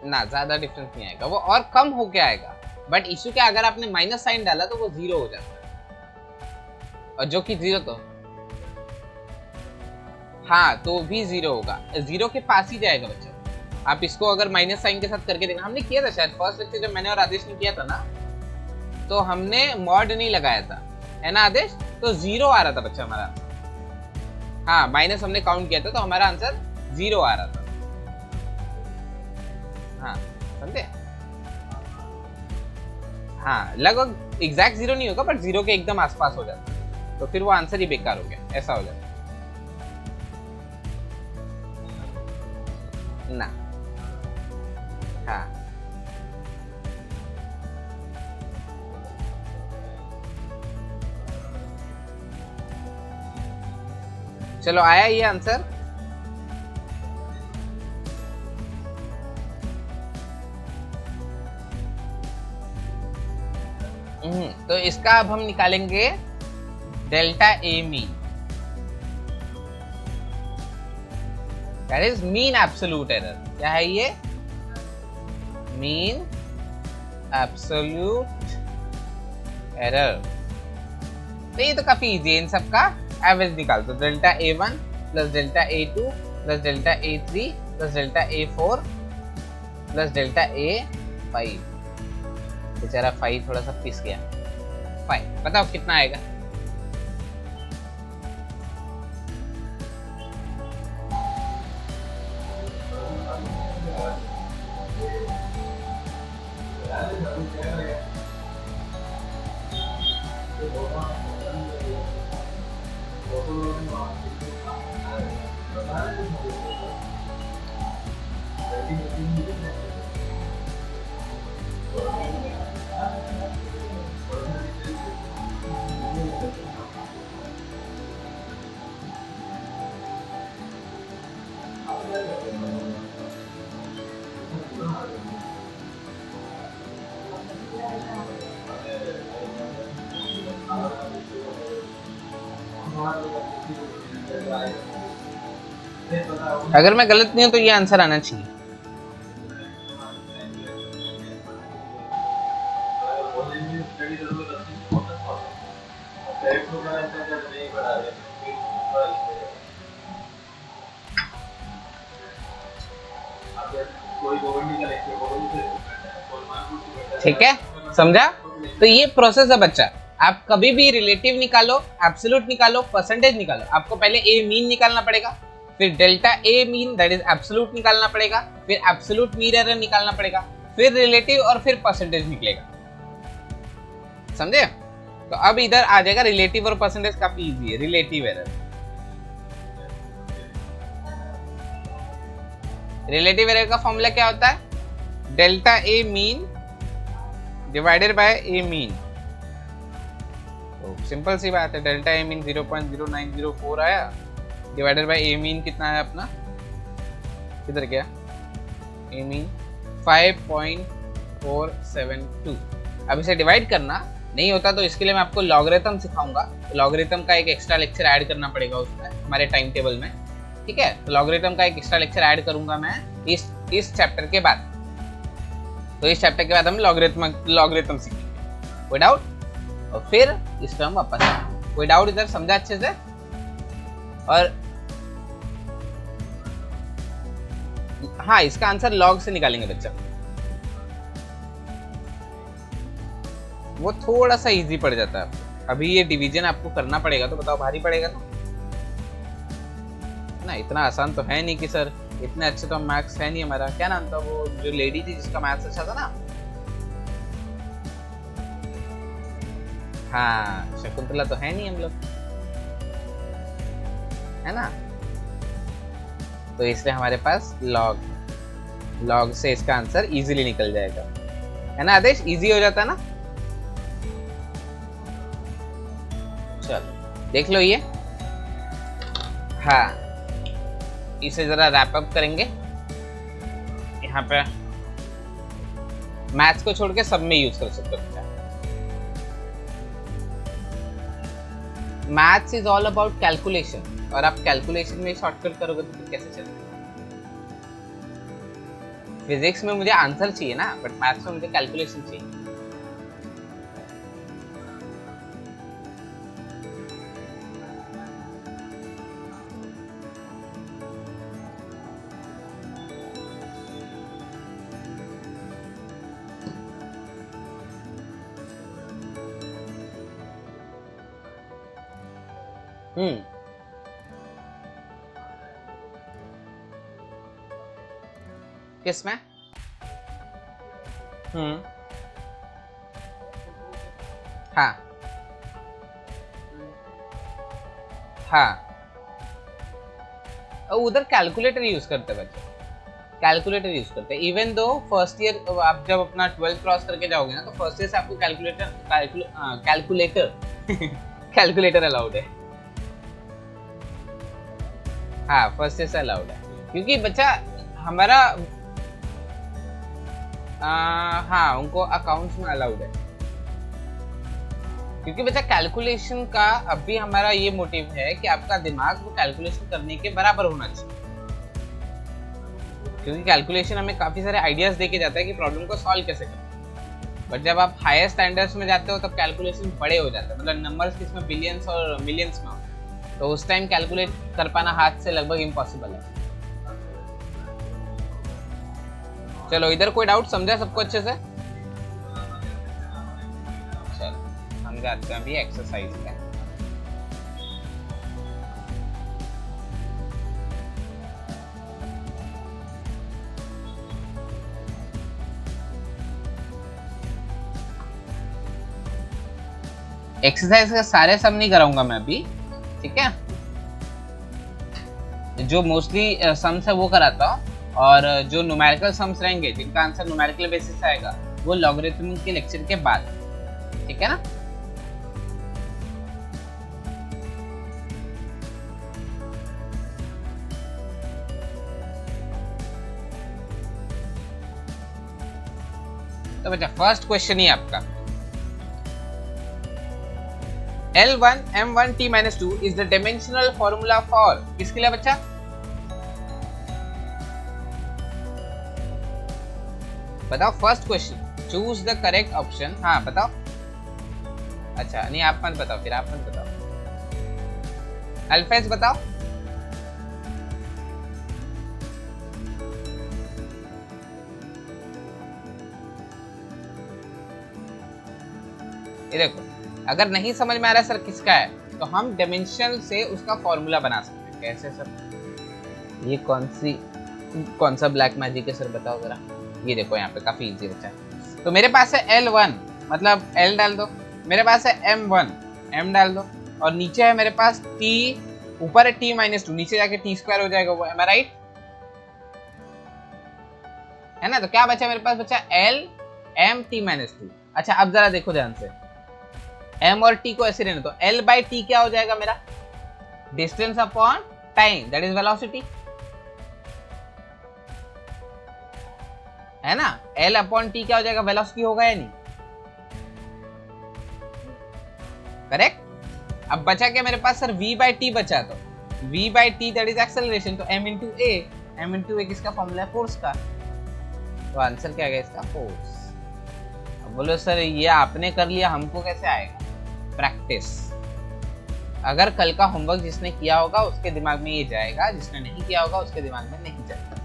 ना ज्यादा डिफरेंस नहीं आएगा, वो और कम होके आएगा, बट इश्यू क्या, अगर आपने माइनस साइन डाला तो वो जीरो हो जाता है, और जो कि जीरो तो हाँ तो भी जीरो होगा, जीरो के पास ही जाएगा बच्चा। आप इसको अगर माइनस साइन के साथ करके देखना, हमने किया था शायद फर्स्ट लेक्चर जब मैंने और आदेश ने किया था ना, तो हमने मॉड नहीं लगाया था, है ना आदेश? तो जीरो आ रहा था बच्चा हमारा, हाँ माइनस हमने काउंट किया था तो हमारा आंसर जीरो आ रहा था, हाँ समझे? हाँ लगभग एग्जैक्ट जीरो नहीं होगा, बट जीरो के एकदम आसपास हो जाता है, तो फिर वो आंसर ही बेकार हो गया, ऐसा हो जाता ना। हाँ चलो आया ये आंसर? तो इसका अब हम निकालेंगे delta A mean, that is mean absolute error. क्या है ये? Mean absolute error. तो ये तो काफी इजी है, इन सबका एवरेज निकाल दो, delta A1 plus delta A2 plus delta A3 plus delta A4 plus delta A5। बेचारा 5 थोड़ा सा पिस गया, 5 बताओ कितना आएगा? अगर मैं गलत नहीं हूं तो ये आंसर आना चाहिए। ठीक है, समझा? तो ये प्रोसेस है बच्चा। आप कभी भी रिलेटिव निकालो, एब्सोल्यूट निकालो, परसेंटेज निकालो, आपको पहले ए मीन निकालना पड़ेगा, फिर delta A mean that is absolute निकालना पड़ेगा, फिर एब्सोल्यूट मीन एरर निकालना पड़ेगा, फिर रिलेटिव और फिर परसेंटेज निकलेगा। समझे? तो अब इधर आ जाएगा रिलेटिव और परसेंटेज, काफी इजी है। रिलेटिव एरर, रिलेटिव एरर का फॉर्मूला क्या होता है? Delta A mean divided by A mean. तो सिंपल सी बात है, डेल्टा ए मीन 0.0904 आया, डिवाइडेड बाय ए मीन कितना है अपना, किधर गया ए मीन 5.472। अब इसे डिवाइड करना नहीं होता तो इसके लिए मैं आपको लॉगरिथम सिखाऊंगा। लॉगरिथम का एक एक्स्ट्रा लेक्चर ऐड करना पड़ेगा उसमें, हमारे टाइम टेबल में। ठीक है, तो लॉगरिथम का एक एक्स्ट्रा लेक्चर ऐड करूंगा मैं इस चैप्टर के बाद। तो इस चैप्टर के बाद हम लॉगरिथम सीखेंगे। कोई डाउट? और फिर इस पर हम वापस आएंगे। कोई डाउट इधर? समझा अच्छे से? और हाँ, इसका आंसर लॉग से निकालेंगे बच्चा, वो थोड़ा सा इजी पड़ जाता है। अभी ये डिवीजन आपको करना पड़ेगा, तो बताओ भारी पड़ेगा ना? इतना आसान तो है नहीं कि सर इतने अच्छे तो मैथ्स है नहीं हमारा। क्या नाम था वो जो लेडी थी जिसका मैथ्स अच्छा था ना? हाँ, शकुंतला तो है नहीं हम लोग, है ना? तो इसलिए हमारे पास लॉग से इसका आंसर इजीली निकल जाएगा, है ना आदेश? इजी हो जाता ना? चलो देख लो ये। हाँ, इसे जरा रैप अप करेंगे। यहाँ पे मैथ्स को छोड़ के सब में यूज कर सकते हो। Maths is all about calculation, और आप कैलकुलेशन में शॉर्टकट करोगे तो फिर कैसे चलेगा? फिजिक्स में मुझे आंसर चाहिए ना, बट मैथ्स में मुझे कैलकुलेशन चाहिए। किसमें? हाँ हाँ, उधर कैलकुलेटर यूज करते बच्चे, कैलकुलेटर यूज करते हैं। इवन दो फर्स्ट ईयर आप जब अपना 12th क्रॉस करके जाओगे ना, तो फर्स्ट ईयर से आपको कैलकुलेटर अलाउड है। हाँ, फर्स्ट ईयर से अलाउड है, क्योंकि बच्चा हमारा हाँ, उनको अकाउंट्स में अलाउड है, क्योंकि बच्चा कैलकुलेशन का अभी हमारा ये मोटिव है कि आपका दिमाग वो कैलकुलेशन करने के बराबर होना चाहिए, क्योंकि कैलकुलेशन हमें काफी सारे आइडियाज देके जाता है कि प्रॉब्लम को सॉल्व कैसे करें। बट जब आप हायर स्टैंडर्ड्स में जाते हो तब कैलकुलेशन बड़े हो जाते हैं, मतलब नंबर्स किसमें बिलियंस और मिलियंस में होते हैं, तो उस टाइम कैलकुलेट कर पाना हाथ से लगभग इम्पॉसिबल है। चलो इधर कोई डाउट? समझा सबको अच्छे से? चलो हम जाते हैं अभी एक्सरसाइज में। एक्सरसाइज का सारे सम नहीं कराऊंगा मैं अभी, ठीक है? जो मोस्टली सम्स है वो कराता हूँ, और जो न्यूमेरिकल सम्स रहेंगे जिनका आंसर न्यूमेरिकल बेसिस आएगा वो लॉगरिथम के लेक्चर के बाद, ठीक है ना? तो बच्चा फर्स्ट क्वेश्चन ही आपका, L1 M1 T minus 2 is the dimensional formula for किसके लिए बच्चा? बताओ first question, choose the correct option. हाँ बताओ। अच्छा नहीं आप मत बताओ, फिर आप मत बताओ। अल्फेज बताओ। ये देखो, अगर नहीं समझ में आ रहा है सर किसका है, तो हम डायमेंशन से उसका फॉर्मूला बना सकते हैं। कैसे सर? ये कौन सा ब्लैक मैजिक है सर बताओ जरा। ये देखो यहाँ पे काफी इजी बच्चा है। तो मेरे पास है L1 मतलब L डाल दो, मेरे पास है M1 M डाल दो, और नीचे है मेरे पास T, ऊपर है T minus 2, नीचे जाके T स्क्वायर हो जाएगा वो। am I right? है ना? तो क्या बचा मेरे पास? बचा L M T minus 2। अच्छा अब जरा देखो ध्यान से, M और T को ऐसे रहने दो। L by T क्या हो जाएगा मेरा? Distance upon time, that is velocity, है ना? L अपॉन T क्या हो जाएगा? वेलोसिटी होगा या नहीं? करेक्ट। अब बचा क्या मेरे पास सर? V by T बचा, तो V by T that is acceleration, तो M into A, M into A किसका फॉर्मूला है? फोर्स का। तो आंसर क्या आ गया इसका? फोर्स। अब बोलो सर ये आपने कर लिया, हमको कैसे आएगा? प्रैक्टिस। अगर कल का होमवर्क जिसने किया होगा उसके दिमाग में ये जाएगा, जिसने नहीं किया होगा उसके दिमाग में नहीं जाएगा।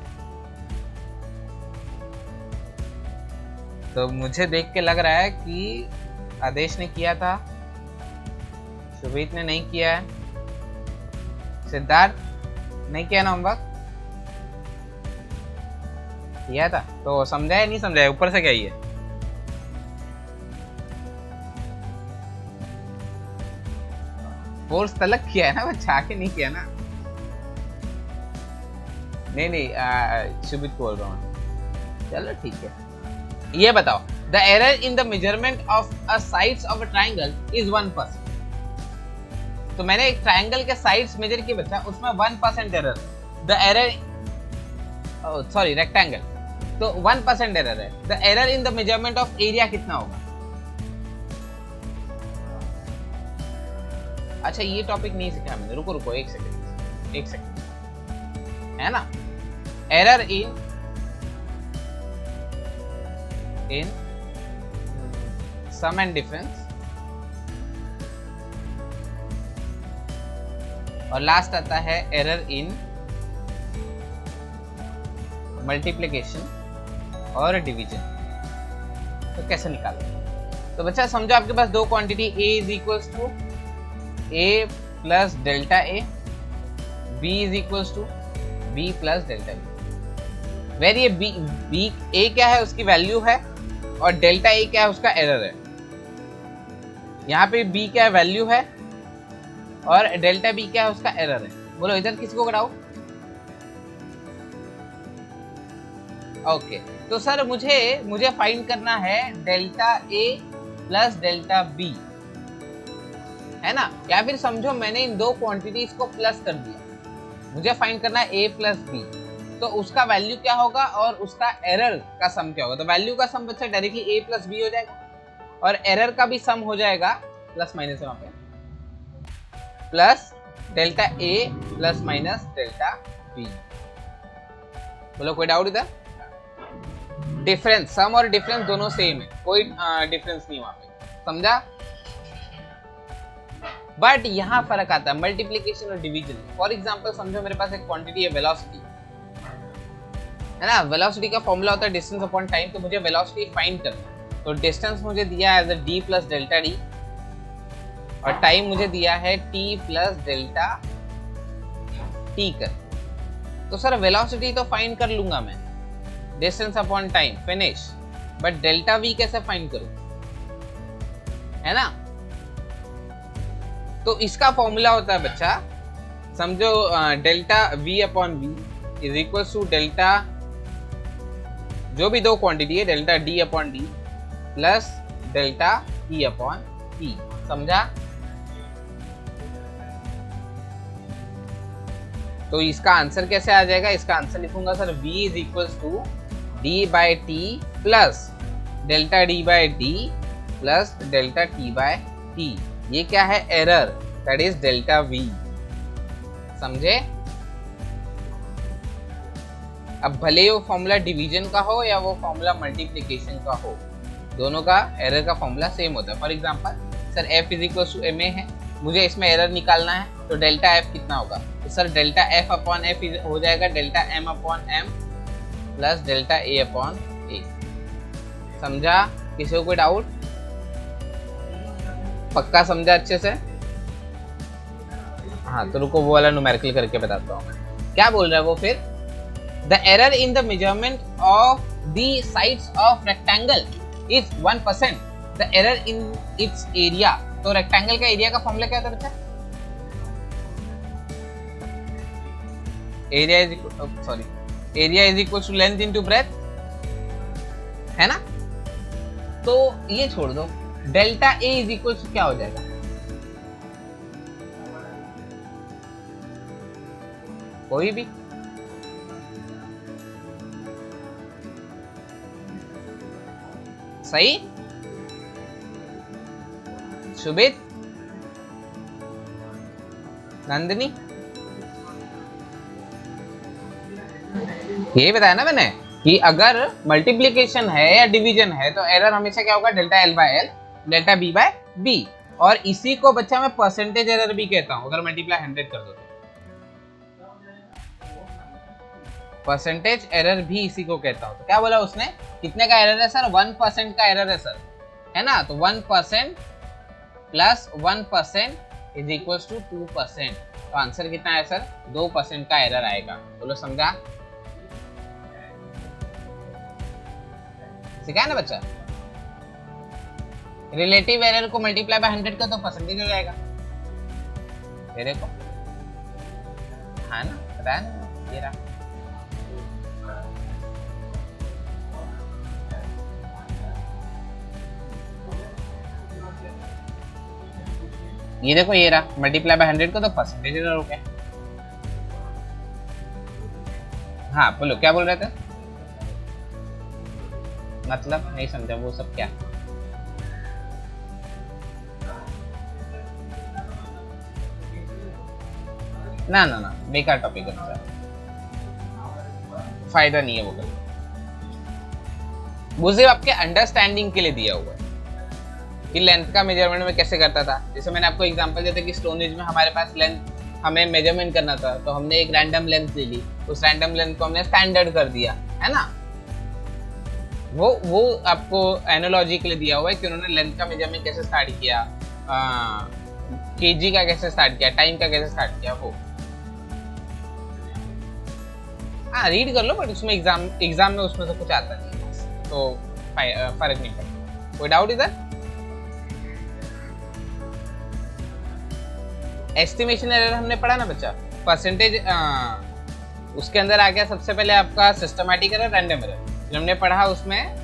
तो मुझे देख के लग रहा है कि आदेश ने किया था, सुबीत ने नहीं किया है, सिद्धार्थ नहीं किया ना होमवर्क? किया था तो समझा या नहीं समझा? ऊपर से क्या ही है? फोर्स तलक किया है ना बच्चा, आके नहीं किया ना। नहीं शुभित बोल रहा हूँ। चलो ठीक है। ये बताओ, the error in the measurement of a sides of a triangle is 1%। तो मैंने एक ट्राइंगल के साइड्स मेजर किए बच्चा, उसमें 1% error. The error sorry rectangle, तो 1% एरर है। The error in the measurement of area कितना होगा? अच्छा ये टॉपिक नहीं सीखा मैंने, रुको एक सेकंड, है ना? Error in sum and difference, और लास्ट आता है एरर इन मल्टीप्लिकेशन और डिवीजन। तो कैसे निकालें? तो बच्चा समझो आपके पास दो quantity A is equals to A plus delta A, B is equals to B plus delta B। Where ये B A क्या है उसकी वैल्यू है, और डेल्टा A क्या है उसका एरर है। यहाँ पे B क्या है? वैल्यू है, और डेल्टा B क्या है उसका एरर है। बोलो इधर किसको कराओ? ओके तो सर मुझे फाइंड करना है delta A plus delta B, है ना? या फिर समझो मैंने इन दो क्वांटिटीज को प्लस कर दिया, मुझे फाइंड करना है A प्लस B, तो उसका वैल्यू क्या होगा और उसका एरर का सम क्या होगा? तो वैल्यू का सम बच्चा डायरेक्टली A प्लस B हो जाएगा, और एरर का भी सम हो जाएगा प्लस माइनस है वहां पे, plus delta A plus minus delta B। बोलो कोई डाउट इधर? डिफरेंस, सम और डिफरेंस दोनों सेम है, कोई डिफरेंस नहीं वहां पे, समझा? बट यहाँ फर्क आता है मल्टीप्लीकेशन और डिवीजन। फॉर एग्जांपल समझो मेरे पास एक क्वांटिटी है वेलोसिटी, है ना? वेलोसिटी का फॉर्मूला होता है डिस्टेंस अपॉन टाइम, तो मुझे वेलोसिटी फाइंड करना है। तो डिस्टेंस मुझे दिया है as a d plus delta d, और टाइम मुझे दिया है t प्लस डेल्टा t कर। तो सर वेलोसिटी तो फाइंड कर लूंगा मैं, distance upon time finish, but delta v कैसे फाइंड करूं? है ना? तो इसका फॉर्मूला होता है बच्चा, समझो delta v upon v is equal to delta, जो भी दो क्वांटिटी है, delta d upon d plus delta e upon e, समझा? तो इसका आंसर कैसे आ जाएगा? इसका आंसर लिखूंगा sir v is equal to d by T plus delta d by d plus delta t by t। ये क्या है? Error, that is delta V. समझे? अब भले ही वो फॉर्मूला डिवीजन का हो या वो फॉर्मूला मल्टीप्लिकेशन का हो, दोनों का एरर का फॉर्मूला सेम होता है। For example sir f is equal to ma है, मुझे इसमें एरर निकालना है, तो डेल्टा f कितना होगा? तो sir delta f upon f हो जाएगा delta m upon m plus delta a upon a। समझा? किसी को कोई डाउट? पक्का समझा अच्छे से? हाँ तो रुको वो वाला न्यूमेरिकल करके बताता हूँ मैं। क्या बोल रहा है वो फिर? The error in the measurement of the sides of rectangle is 1%, the error in its area. तो रेक्टेंगल का एरिया का फॉर्मूला क्या होता है बच्चा? Area is equal to length into breadth, है ना? तो ये छोड़ दो, delta A is equal to क्या हो जाएगा? कोई भी सही? सुबित, नंदिनी, यही बताया ना मैंने कि अगर मल्टीप्लिकेशन है या डिवीजन है तो एरर हमेशा क्या होगा? Delta L by L, delta B by B. और इसी को बच्चा मैं परसेंटेज एरर भी कहता हूं। अगर मल्टीप्लाई 100 कर दो तो परसेंटेज एरर भी इसी को कहता हूं। तो क्या बोला उसने? कितने का एरर है सर? 1% का एरर है सर, है ना? तो 1% प्लस 1% इज इक्वल टू 2%। तो आंसर कितना है सर? 2% का एरर आएगा। बोलो समझा? सीखा है ना बच्चा? रिलेटिव एरर को मल्टीप्लाई बाय 100 कर तो परसेंटेज हो जाएगा। ये देखो, हाँ ना, बताया ना, ये रहा। ये देखो, ये रहा, मल्टीप्लाई बाय 100 को तो परसेंटेज एरर हो गया। हाँ बोलो, क्या बोल रहे थे? मतलब नहीं समझा वो सब क्या? ना ना ना, बेकार टॉपिक है, फायदा नहीं है वो कर। वो सिर्फ आपके अंडरस्टैंडिंग के लिए दिया हुआ है कि लेंथ का मेजरमेंट में कैसे करता था। जैसे मैंने आपको एग्जांपल दिया था कि स्टोन एज में हमारे पास लेंथ हमें मेजरमेंट करना था, तो हमने एक रैंडम लेंथ ले ली, उस रैंडम लेंथ को हमने स्टैंडर्ड कर दिया, है ना? वो आपको एनालॉजी के लिए दिया हुआ है कि उन्होंने लेंथ का मेजरमेंट कैसे स्टार्ट किया, केजी का कैसे स्टार्ट किया, टाइम का कैसे स्टार्ट किया। वो हाँ रीड कर लो, बट उसमें एग्जाम में उसमें तो कुछ आता नहीं, तो फर्क नहीं पड़ता। कोई डाउट इधर? एस्टिमेशन एरर हमने पढ़ा ना बच्चा, परसेंटेज, उसके अंदर आ गया सबसे पहले आपका सिस्टमैटिक एरर, रैंडम एरर। हमने पढ़ा उसमें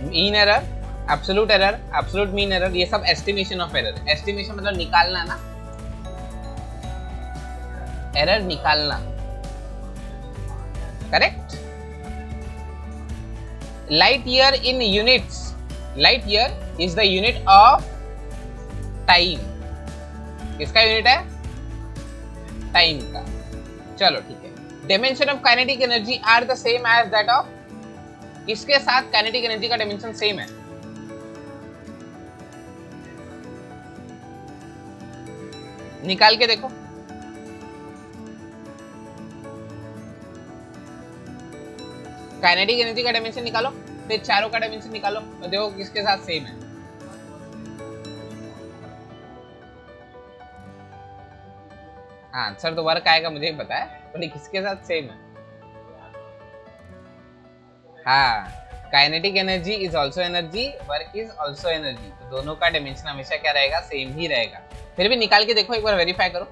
mean error, absolute error, absolute mean error, ये सब एस्टिमेशन ऑफ एरर। एस्टिमेशन मतलब निकालना ना, एरर निकालना, correct? Light year in units, light year is the unit of time. किसका यूनिट है? टाइम का। चलो ठीक है। Dimension of kinetic energy are the same as that of, इसके साथ काइनेटिक एनर्जी का डायमेंशन सेम है। निकाल के देखो, काइनेटिक एनर्जी का डायमेंशन निकालो, फिर चारों का डायमेंशन निकालो और देखो किसके साथ सेम है। हाँ सर तो वर्क आएगा मुझे ही पता है, पर किसके साथ सेम है? हाँ, kinetic energy is also energy, work is also energy. तो दोनों का डायमेंशन हमेशा क्या रहेगा? सेम ही रहेगा। फिर भी निकाल के देखो, एक बार वेरीफाई करो।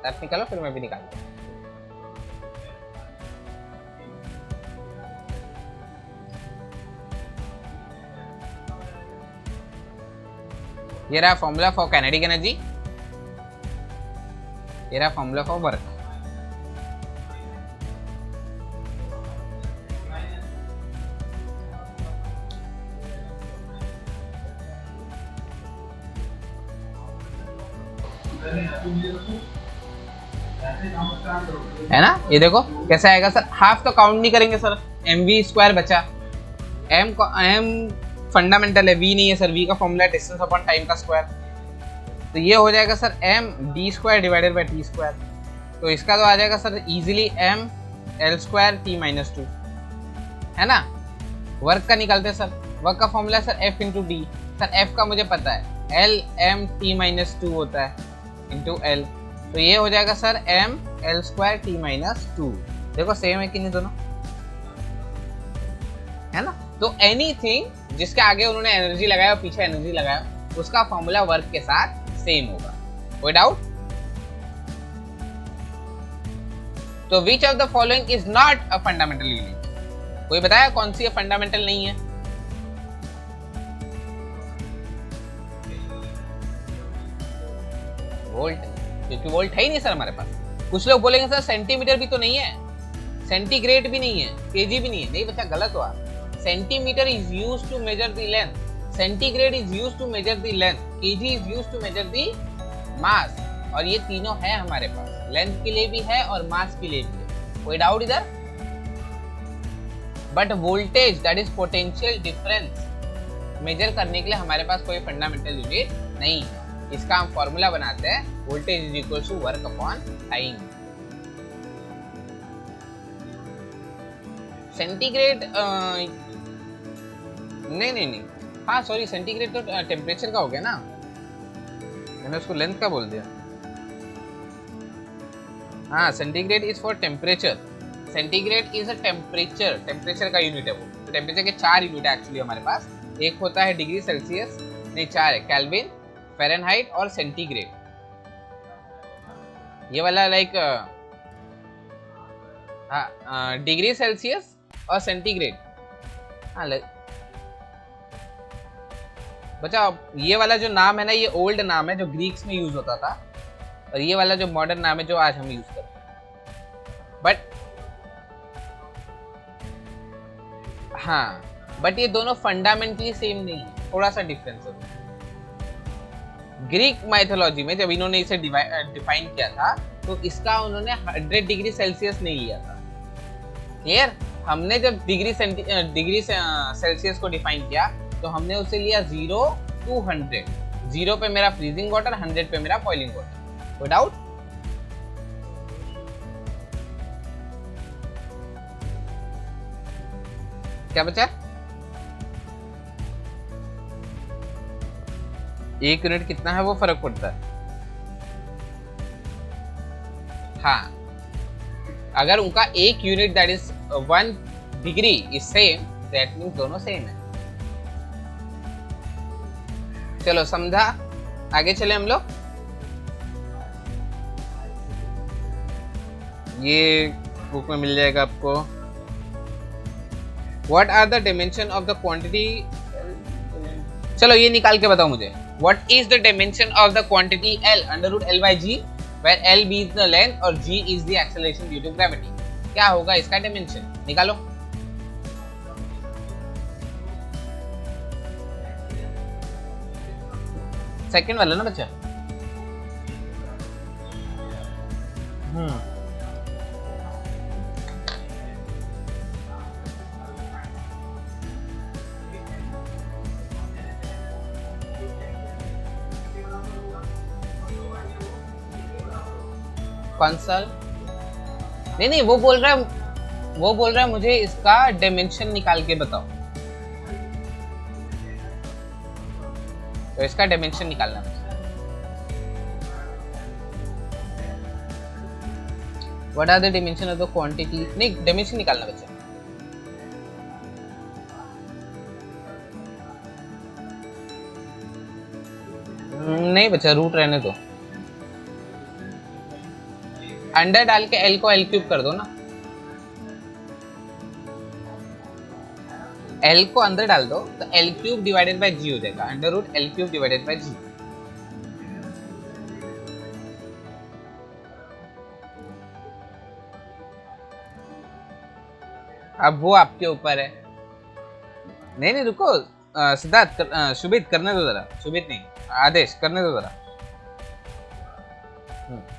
आप निकालो, फिर मैं भी निकालता हूँ। ये रहा फॉर्मूला फॉर काइनेटिक एनर्जी, ये रहा फॉर्मूला फॉर वर्क। है ना। ये देखो कैसे आएगा सर, हाफ तो काउंट नहीं करेंगे सर, एम वी स्क्वायर बचा, एम फंडामेंटल है, वी नहीं है सर, वी का फॉर्मूला है डिस्टेंस अपॉन टाइम का स्क्वायर, तो ये हो जाएगा sir M D square divided by T square, तो इसका तो आ जाएगा sir easily M L square T minus two, है ना। वर्क का निकालते हैं सर, वर्क का फॉर्मूला है sir F into D, sir F का मुझे पता है L M T minus two होता है इंटू एल, तो ये हो जाएगा sir M L square T minus two. देखो सेम है कि नहीं दोनों, है ना। तो एनीथिंग जिसके आगे उन्होंने एनर्जी लगाया और पीछे एनर्जी लगाया, उसका फॉर्मूला वर्क के साथ सेम होगा, कोई डाउट। तो which of the following is not a fundamental unit, कोई बताया कौन सी फंडामेंटल नहीं है। वोल्ट, क्योंकि वोल्ट है ही नहीं सर हमारे पास। कुछ लोग बोलेंगे सर सेंटीमीटर भी तो नहीं है, सेंटीग्रेड भी नहीं है, केजी भी नहीं है, नहीं बच्चा गलत हुआ। Centimetre is used to measure the length, centigrade is used to measure the length, KG is used to measure the mass, और ये तीनों है हमारे पास, लेंथ के लिए भी है और मास के लिए भी है, कोई डाउट इधर। But voltage that is potential difference measure करने के लिए हमारे पास कोई फंडामेंटल यूनिट नहीं है, इसका हम फॉर्मूला बनाते हैं voltage is equal to work upon time. Centigrade नहीं, हाँ सॉरी, सेंटीग्रेड तो टेम्परेचर का हो गया ना, मैंने उसको लेंथ का बोल दिया। हाँ centigrade is for temperature, centigrade is a temperature, temperature का यूनिट है वो। तो टेम्परेचर के 4 यूनिट है एक्चुअली हमारे पास, एक होता है डिग्री सेल्सियस, नहीं 4 है, केल्विन, फ़ारेनहाइट और सेंटीग्रेड। ये वाला लाइक डिग्री सेल्सियस और सेंटीग्रेड, हाँ बच्चा ये वाला जो नाम है ना, ये ओल्ड नाम है जो ग्रीक्स में यूज होता था, और ये वाला जो मॉडर्न नाम है जो आज हम यूज करते हैं। बट ये दोनों फंडामेंटली सेम नहीं है, थोड़ा सा डिफरेंस है। ग्रीक माइथोलॉजी में जब इन्होंने इसे डिफाइन किया था, तो इसका उन्होंने 100 डिग्री सेल्सियस नहीं लिया था, क्लियर। हमने जब डिग्री सेल्सियस को डिफाइन किया, तो हमने उसे लिया 0 to 100, 0 पे मेरा फ्रीजिंग वाटर, 100 पे मेरा बॉइलिंग वाटर, कोई डाउट। क्या बचा, 1 यूनिट कितना है वो फर्क पड़ता है। हाँ, अगर उनका 1 unit that is 1 degree is same, that means दोनों सेम है। चलो समझा, आगे चले हम लोग। ये बुक में मिल जाएगा आपको। What are the dimension of the quantity? चलो ये निकाल के बताओ मुझे। What is the dimension of the quantity L under root L by G, where L is the length और G is the acceleration due to gravity? क्या होगा इसका dimension? निकालो। सेकेंड वाला ना बच्चा। कौन सा? नहीं वो बोल रहा है मुझे इसका डायमेंशन निकाल के बताओ, तो इसका डायमेंशन निकालना है। What are the dimension of the quantity? नहीं डायमेंशन निकालना बच्चा। नहीं बच्चा, रूट रहने दो, अंडर डाल के L को L क्यूब कर दो ना, L को अंदर डाल दो तो L cube divided by G हो जाएगा, under root L cube divided by G। अब वो आपके ऊपर है। नहीं रुको सिद्धार्थ, शुभित करने दो जरा, शुभित नहीं आदेश करने दो जरा।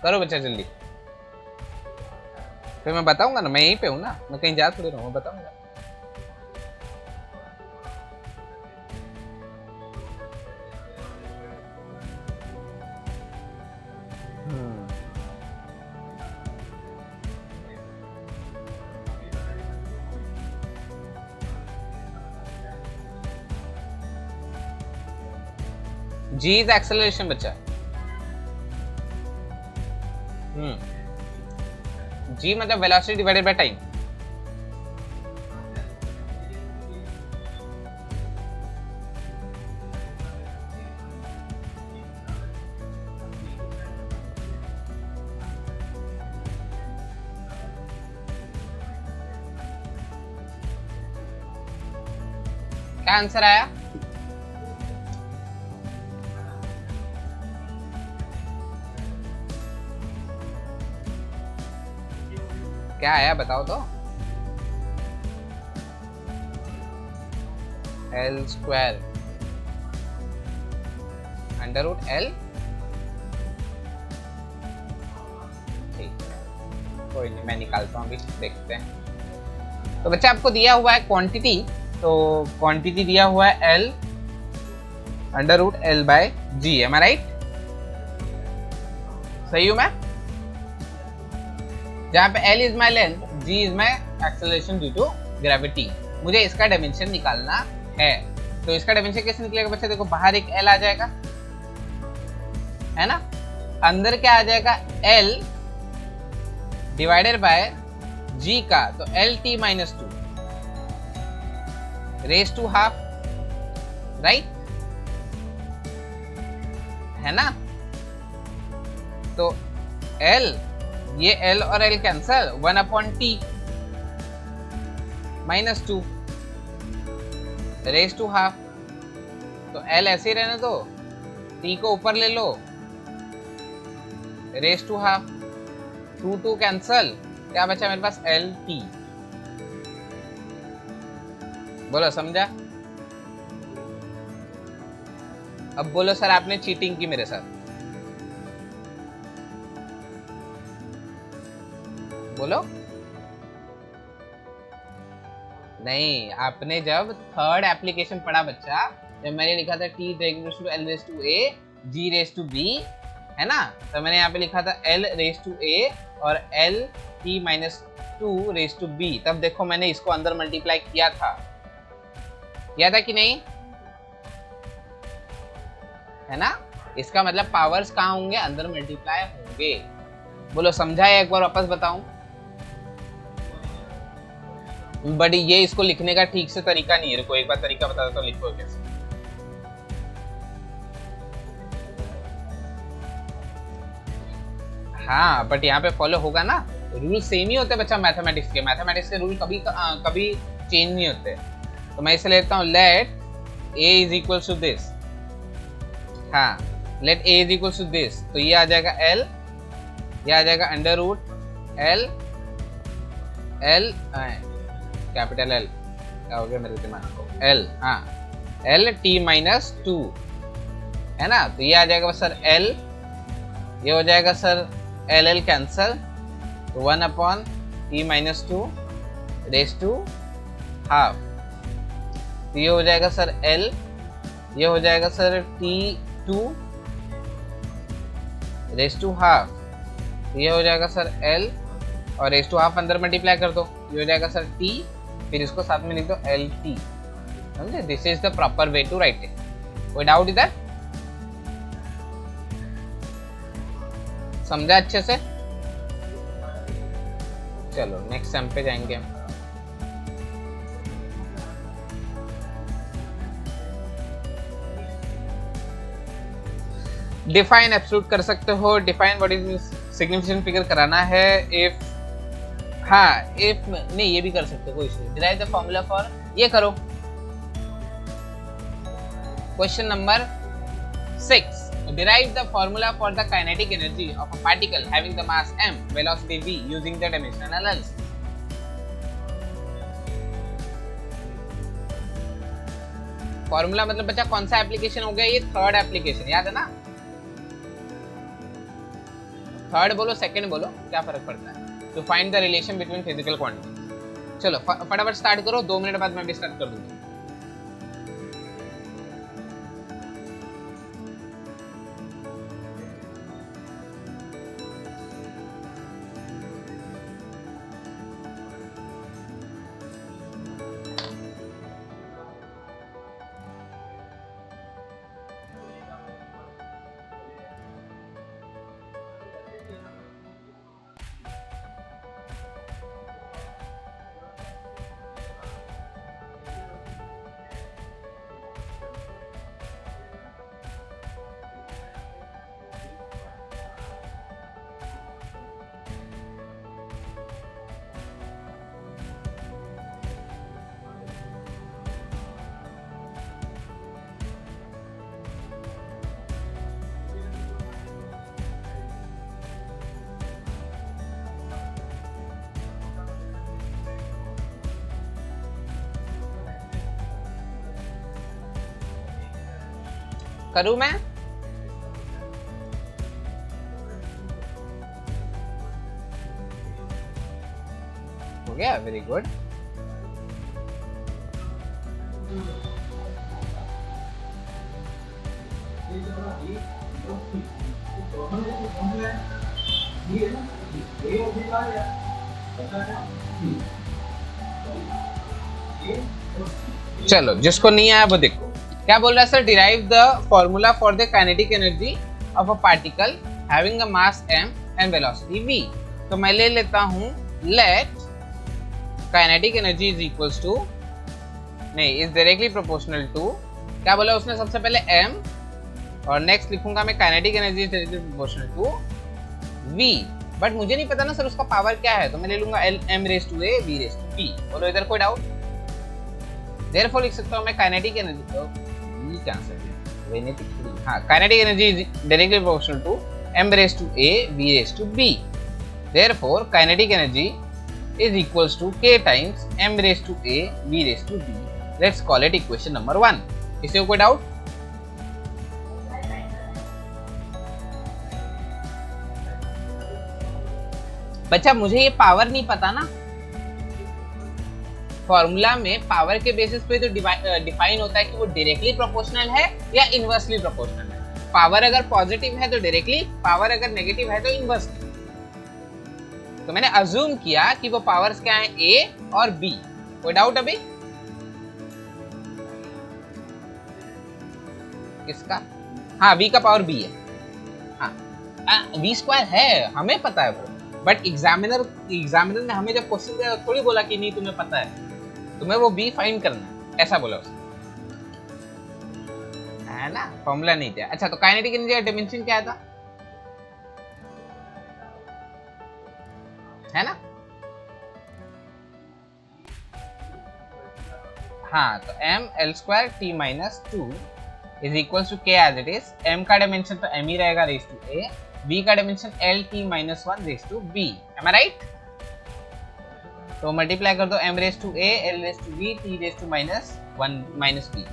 करो बच्चा जल्दी, फिर मैं बताऊंगा ना, मैं यहीं पे हूँ ना, मैं कहीं जा थोड़ी रहा हूँ, मैं बताऊंगा। जी इज एक्सेलरेशन बच्चा। जी मतलब वेलोसिटी डिवाइडेड बाय टाइम। क्या आंसर आया? क्या आया बताओ तो। L square under root L. ठीक है, कोई नहीं, मैं निकालता हूँ अभी, देखते हैं। तो बच्चा आपको दिया हुआ है क्वांटिटी, तो क्वांटिटी दिया हुआ है L under root L by G, am I right? सही हूं मैं? जहां पे L is my length, G is my acceleration due to gravity. मुझे इसका डायमेंशन निकालना है, तो इसका डायमेंशन कैसे निकलेगा बच्चे? देखो बाहर एक L आ जाएगा, है ना, अंदर क्या आ जाएगा? L डिवाइडेड बाय G का, तो LT minus 2 raise to half, right, है ना? तो L, ये L और L cancel, 1/T minus 2 raise to half, तो L ऐसे ही रहने दो, T को ऊपर ले लो, रेज टू हाफ, 2 कैंसल, क्या बचा मेरे पास? LT। बोलो समझा? अब बोलो सर आपने चीटिंग की मेरे साथ, बोलो। नहीं, आपने जब थर्ड एप्लीकेशन पढ़ा बच्चा, जब मैंने लिखा था T raise to L raise to A, G raise to B, है ना, तो मैंने यहाँ पे लिखा था L रेज टू A और L T minus 2 raise to B, तब देखो मैंने इसको अंदर मल्टीप्लाई किया था कि नहीं? है ना? इसका मतलब पावर्स कहाँ होंगे? अंदर मल्टीप्लाई होंगे। बोलो समझा है? एक बार वापस बताऊं। बट ये इसको लिखने का ठीक से तरीका नहीं है, रुको एक बार तरीका बता दो, तो लिखो कैसे। हाँ बट यहाँ पे फॉलो होगा ना, रूल सेम ही होते हैं बच्चा मैथमेटिक्स के। मैथमेटिक्स के रूल कभी कभी चेंज नहीं होते। तो मैं इसे लेता हूँ, let a is equal to this. हाँ, let a is equal to this, तो ये आ जाएगा L, ये आ जाएगा under root L capital L, क्या हो गया मेरे दिमाग को, L, हाँ L T माइनस 2, है ना, तो ये आ जाएगा सर L, ये हो जाएगा सर L कैंसल, तो 1/T minus 2 raise to half, तो ये हो जाएगा सर L, ये हो जाएगा sir T2 raise to half, तो ये हो जाएगा सर L और रेज टू हाफ अंदर मल्टीप्लाई कर दो, ये हो जाएगा सर T, फिर इसको साथ में लिख दो LT। समझे? This is the proper way to write it. कोई डाउट इधर? समझा अच्छे से? चलो नेक्स्ट सम पे जाएंगे हम। डिफाइन एब्सोल्यूट कर सकते हो, define what is significant figure कराना है। इफ, हाँ इफ नहीं, ये भी कर सकते हो, कोई इशू नहीं। डिराइव द फॉर्मूला फॉर, ये करो question number 6। Derive the formula for the kinetic energy of a particle having the mass m, velocity v using the dimensional analysis. Formula मतलब बच्चा कौन सा एप्लीकेशन हो गया? ये थर्ड एप्लीकेशन, याद है ना? थर्ड बोलो सेकंड बोलो, क्या फर्क पड़ता है? To find the relation between physical quantity. चलो फटाफट स्टार्ट करो, 2 मिनट बाद मैं भी स्टार्ट कर दूंगा। करूं मैं? हो गया, वेरी गुड। चलो जिसको नहीं आया वो देखो क्या बोल रहा है sir. Derive the formula for the kinetic energy of a particle having a mass m and velocity v। तो मैं ले लेता हूं let kinetic energy is equals to, नहीं, इज डायरेक्टली प्रोपोर्शनल टू, क्या बोला उसने सबसे पहले m, और नेक्स्ट लिखूंगा मैं kinetic energy is directly proportional to v। But मुझे नहीं पता ना सर उसका पावर क्या है, तो मैं ले लूंगा m raise to a v raise to b। बोलो इधर कोई डाउट? देयरफॉर लिख सकता हूं मैं काइनेटिक एनर्जी को क्या आंसर है वेनेटिक, हां, kinetic energy is directly proportional to m raise to a v raise to b। Therefore kinetic energy is equals to k times m raise to a v raise to b। Let's call it equation number 1। किसी को कोई doubt? बच्चा मुझे ये power नहीं पता ना, formula में पावर के बेसिस पे तो डिफाइन होता है कि वो डायरेक्टली प्रोपोर्शनल है या इनवर्सली प्रोपोर्शनल है। पावर अगर पॉजिटिव है तो डायरेक्टली, पावर अगर नेगेटिव है तो इनवर्सली। तो मैंने अज्यूम किया कि वो पावर्स क्या हैं, A और B। कोई डाउट अभी? किसका? हाँ, V का पावर B है। हाँ, V स्क्वायर है, हमें पता है वो, बट एग्जामिनर ने हमें जब क्वेश्चन दिया थोड़ी बोला कि नहीं तुम्हें पता है, तुम्हें वो B फाइंड करना है, ऐसा बोला उसने, है ना? फॉर्मूला नहीं था। अच्छा, तो काइनेटिक एनर्जी का डायमेंशन क्या था, है ना? हाँ, तो m(L2t-2) is equal to k as it is. m का डायमेंशन तो m ही रहेगा रेज़ टू a, b का dimension L(t-1) raise to b। Am I right? तो मल्टीप्लाई कर दो m raise to a, l raise to b, t raise to -1 b।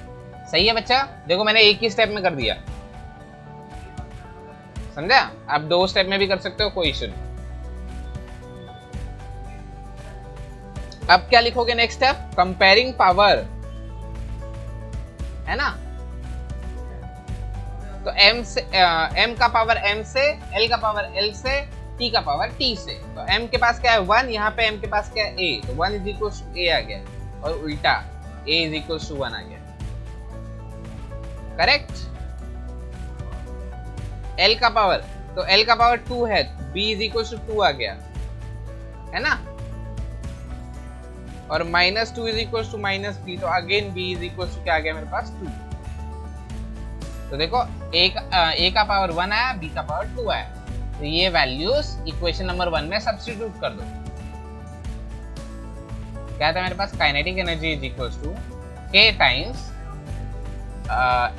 सही है बच्चा? देखो मैंने एक ही स्टेप में कर दिया, समझा? आप 2 स्टेप में भी कर सकते हो, कोई इशू नहीं। अब क्या लिखोगे नेक्स्ट स्टेप? कंपेयरिंग पावर, है ना? तो m का पावर m से, l का पावर l से, t का पावर t से। तो m के पास क्या है 1, यहाँ पे m के पास क्या है a, तो 1 इज इक्वल टू a आ गया, और उल्टा a इज इक्वल टू 1 आ गया। करेक्ट? l का पावर, तो l का पावर 2 है, b इज इक्वल टू 2 आ गया, है ना? और -2 इज इक्वल टू -b, तो again b is equal to क्या आ गया मेरे पास 2। तो देखो a का पावर 1 आया, b का पावर 2 आया, तो ये वैल्यूज इक्वेशन नंबर 1 में सब्स्टिट्यूट कर दो। क्या था मेरे पास? Kinetic energy is equal to k times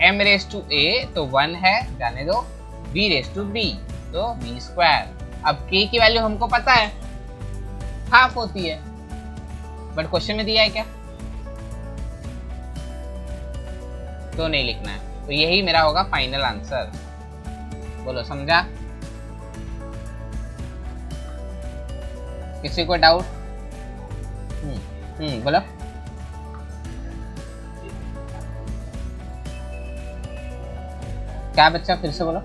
m raise to a, तो 1 है, जाने दो, b रेज़ टू b, तो b स्क्वायर। अब k की वैल्यू हमको पता है, हाफ होती है, बट क्वेश्चन में दिया है क्या? तो नहीं लिखना है। तो यही मेरा होगा फाइनल आंसर। बोलो समझा? किसी को डाउट? बोलो। क्या बच्चा, फिर से बोलो।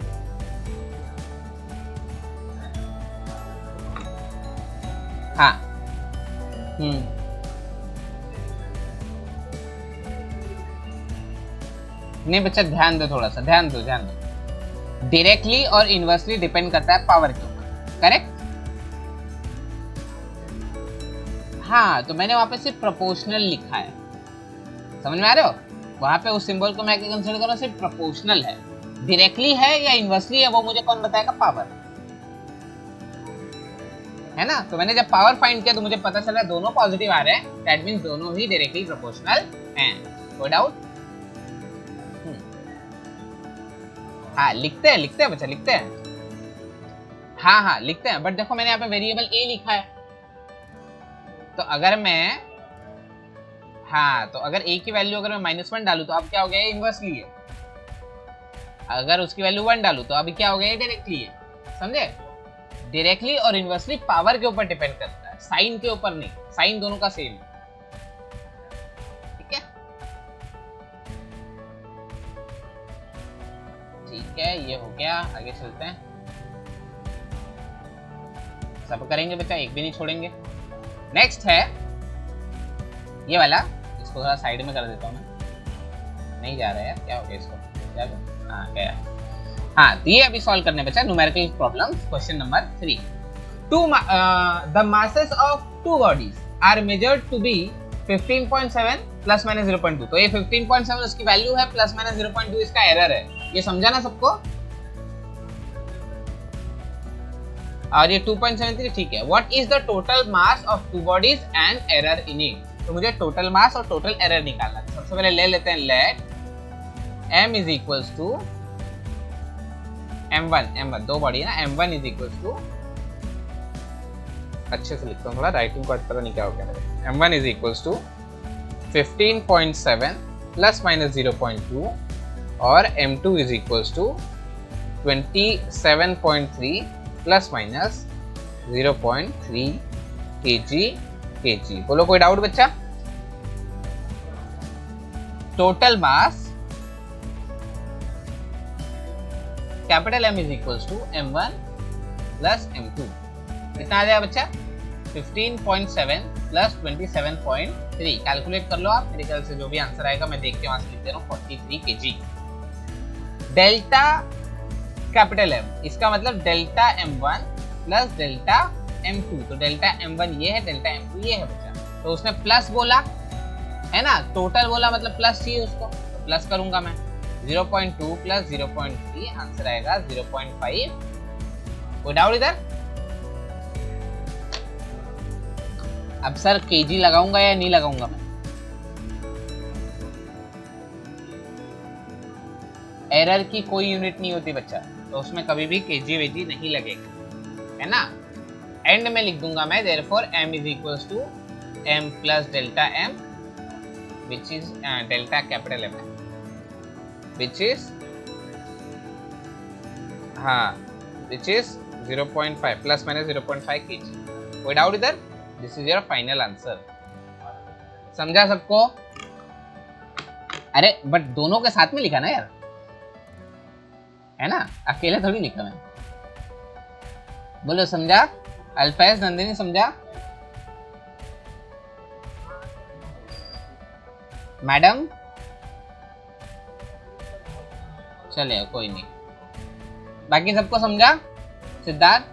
हाँ। नहीं बच्चा, ध्यान दो, थोड़ा सा ध्यान दो, ध्यान दो। डायरेक्टली और इनवर्सली डिपेंड करता है पावर के ऊपर, करेक्ट? हाँ, तो मैंने वहां पे सिर्फ प्रोपोर्शनल लिखा है, समझ में आ रहे हो? वहां पे उस सिंबल को मैं क्या कंसीडर कर रहा हूँ, सिर्फ प्रोपोर्शनल है। डायरेक्टली है या इनवर्सली है वो मुझे कौन बताएगा? पावर, है ना? तो मैंने जब पावर फाइंड किया तो मुझे पता चला दोनों पॉजिटिव आ रहे हैं, दैट मींस दोनों ही डायरेक्टली प्रोपोर्शनल हैं। कोई डाउट? हाँ, लिखते हैं बच्चा, लिखते हैं। हाँ लिखते हैं, बट देखो मैंने यहाँ पे वेरिएबल ए लिखा है, तो अगर मैं तो अगर ए की वैल्यू अगर मैं -1 डालू तो अब क्या हो गया? इनवर्सली है। अगर उसकी वैल्यू 1 डालू तो अभी क्या हो गया? डायरेक्टली है। समझे? डायरेक्टली और इनवर्सली पावर के ऊपर डिपेंड करता है, साइन के ऊपर नहीं। साइन दोनों का सेम है, ठीक है? ठीक है, ये हो गया। आगे चलते हैं, सब करेंगे बच्चा, एक भी नहीं छोड़ेंगे। नेक्स्ट है ये वाला, इसको थोड़ा साइड में कर देता हूँ मैं, नहीं जा रहा है यार, क्या हो गया इसको? गया। तो ये अभी सॉल्व करने बच्चा numerical problem, question number 3। The masses of two bodies are measured to be 15.7 plus minus 0.2। तो ये 15.7 उसकी वैल्यू है, प्लस माइनस 0.2 इसका एरर है। ये समझा ना सबको? और ये 2.73, ठीक है। What is the total mass of two bodies and error in it? तो मुझे टोटल मास और टोटल एरर निकालना है। सबसे पहले ले लेते हैं let m is equals to m1 दो बॉडी है ना, m1 इज इक्वल्स टू, अच्छे से लिखता हूँ, थोड़ा राइटिंग को पता नहीं क्या हो गया। m1 is equals to 15.7 plus minus 0.2 और m2 is equals to 27.3 plus minus 0.3 kg। बोलो कोई डाउट बच्चा? Total mass capital M is equals to m1 plus m2, कितना आ जाएगा बच्चा? 15.7 प्लस 27.3। कैलकुलेट कर लो आप, मेरे ख्याल से जो भी आंसर आएगा मैं देख के वहां से लिख दे रहा हूँ, 43 kg। डेल्टा कैपिटल M, इसका मतलब delta m1 plus delta m2। तो डेल्टा m1 ये है, डेल्टा m2 ये है बच्चा। तो उसने प्लस बोला है ना, टोटल बोला मतलब प्लस चाहिए उसको, तो प्लस करूंगा मैं। 0.2 प्लस 0.3 आंसर आएगा 0.5। कोई डाउट इधर? अब सर केजी लगाऊंगा या नहीं लगाऊंगा मैं? एरर की कोई यूनिट नहीं होती बच्चा, तो उसमें कभी भी केजी वेजी नहीं लगेगा, है ना? एंड में लिख दूंगा मैं therefore m is equals to m plus delta m which is delta capital M which is which is 0.5 plus minus 0.5 kg। कोई डाउट इधर? This is your final answer. समझा सबको? अरे बट दोनों के साथ में लिखा ना यार, है ना, अकेले थोड़ी लिखा मैं। बोलो समझा? अल्फैज नंदिनी समझा? मैडम चले कोई नहीं, बाकी सबको समझा? सिद्धार्थ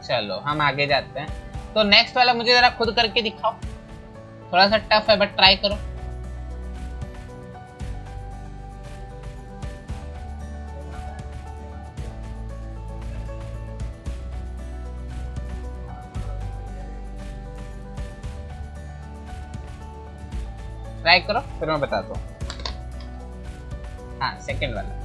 चलो हम आगे जाते हैं। तो नेक्स्ट वाला मुझे जरा खुद करके दिखाओ, थोड़ा सा टफ है बट ट्राई करो। ट्राई करो फिर मैं बताता हूँ। सेकंड वाला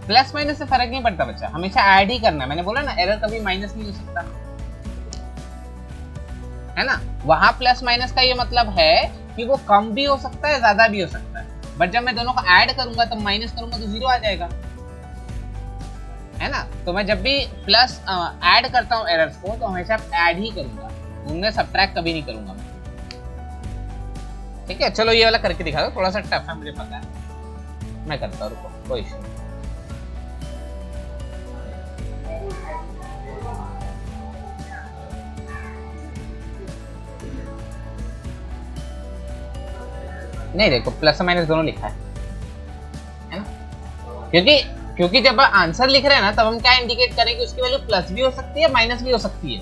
प्लस माइनस से फर्क नहीं पड़ता बच्चा, हमेशा ऐड ही करना है। मैंने बोला ना एरर कभी माइनस नहीं हो सकता, है ना। वहां प्लस माइनस का ये मतलब है कि वो कम भी हो सकता है ज्यादा भी हो सकता है, बट जब मैं दोनों को ऐड करूंगा तब माइनस करूंगा तो 0 आ जाएगा, है ना। तो मैं जब भी प्लस ऐड करता हूँ एरर्स को तो हमेशा ऐड ही करूंगा, उनमें सब्ट्रैक्ट कभी नहीं करूंगा मैं। ठीक है, चलो ये वाला करके दिखा दो, थोड़ा सा टफ है मुझे पता है, मैं करता हूँ, रुको कोई इशू नहीं। देखो प्लस और माइनस दोनों लिखा है ना, क्योंकि जब आंसर लिख रहे हैं ना तब हम क्या इंडिकेट करें कि उसकी वैल्यू प्लस भी हो सकती है माइनस भी हो सकती है,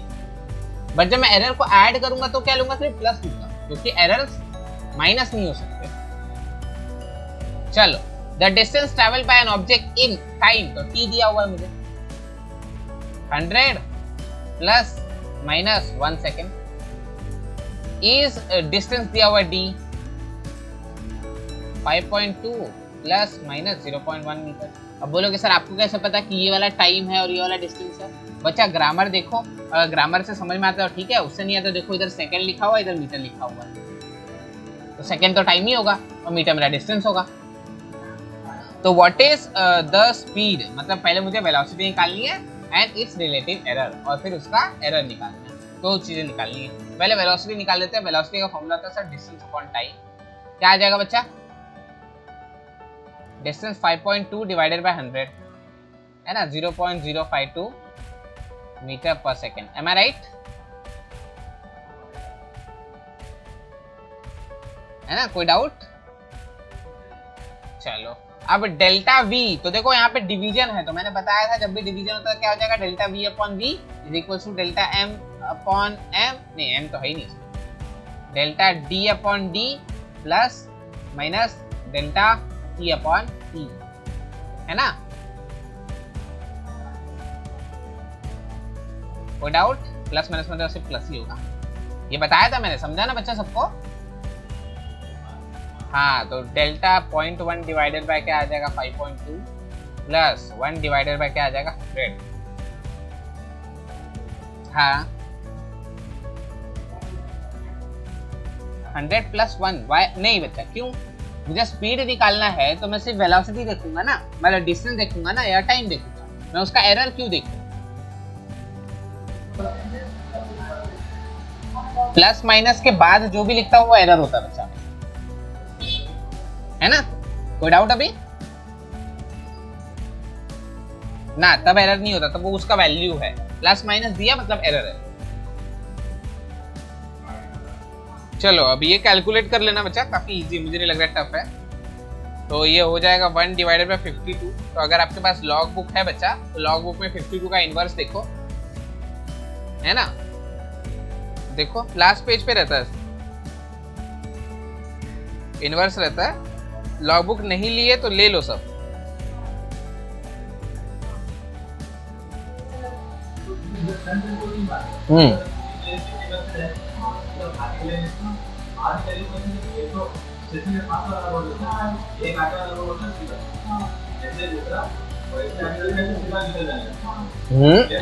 बट जब मैं एरर को ऐड करूंगा तो क्या लूंगा, सिर्फ प्लस लूंगा, क्योंकि एरर्स माइनस नहीं हो सकते। चलो, the distance travel by an object in time, तो टी दिया हुआ है मुझे, 100 plus minus 1 second is distance दिया हुआ है डी, 5.2 प्लस माइनस 0.1 मीटर। अब बोलोगे सर आपको कैसे पता कि ये वाला टाइम है और ये वाला डिस्टेंस है? बच्चा ग्रामर देखो, अगर ग्रामर से समझ में आता है ठीक है, उससे नहीं आता देखो इधर सेकंड लिखा हुआ है इधर मीटर लिखा हुआ है, तो सेकंड तो टाइम ही होगा और मीटर मेरा डिस्टेंस होगा। तो व्हाट इज द स्पीड, मतलब पहले मुझे वेलोसिटी निकालनी है एंड इट्स रिलेटिव एरर, और फिर उसका एरर निकालना है, दो चीजें निकालनी है। पहले वेलोसिटी निकाल लेते हैं। वेलोसिटी का फॉर्मूला होता है सर डिस्टेंस अपॉन टाइम। क्या आ जाएगा बच्चा? डिस्टेंस 5.2 डिवाइडेड बाय 100, है ना, 0.052 मीटर पर सेकेंड। M I right? है ना, कोई डाउट? चलो, अब डेल्टा वी, तो देखो यहाँ पे डिवीजन है, तो मैंने बताया था जब भी डिवीजन होता है क्या हो जाएगा, delta V upon V is equal to delta M upon M, नहीं एम तो है ही नहीं, delta D upon D plus minus delta T upon T, है ना। कोई डाउट? प्लस माइनस मतलब सिर्फ प्लस ही होगा, ये बताया था मैंने, समझा ना बच्चा सबको? हाँ, तो डेल्टा 0.1 डिवाइडेड बाय क्या आ जाएगा 5.2 प्लस 1 डिवाइडेड बाय क्या आ जाएगा 100। हाँ, 100 प्लस 1 वाई नहीं बच्चा, क्यों? मुझे स्पीड निकालना है तो मैं सिर्फ वेलोसिटी देखूंगा ना, मतलब डिस्टेंस देखूंगा ना या टाइम देखूंगा, मैं उसका एरर क्यों देखूं? प्लस माइनस के बाद जो भी लिखता हूं वो एरर होता है बच्चा, है ना। कोई डाउट अभी ना? तब एरर नहीं होता, तब वो उसका वैल्यू है, प्लस माइनस दिया मतलब एरर है। चलो अभी ये कैलकुलेट कर लेना बच्चा, काफी इजी, मुझे नहीं लग रहा टफ है। तो ये हो जाएगा 1 डिवाइडेड बाय 52। तो अगर आपके पास लॉग बुक है बच्चा तो लॉग बुक में 52 का इनवर्स देखो, है ना, देखो लास्ट पेज पे रहता है, इनवर्स रहता है। लॉग बुक नहीं लिए तो ले लो सब।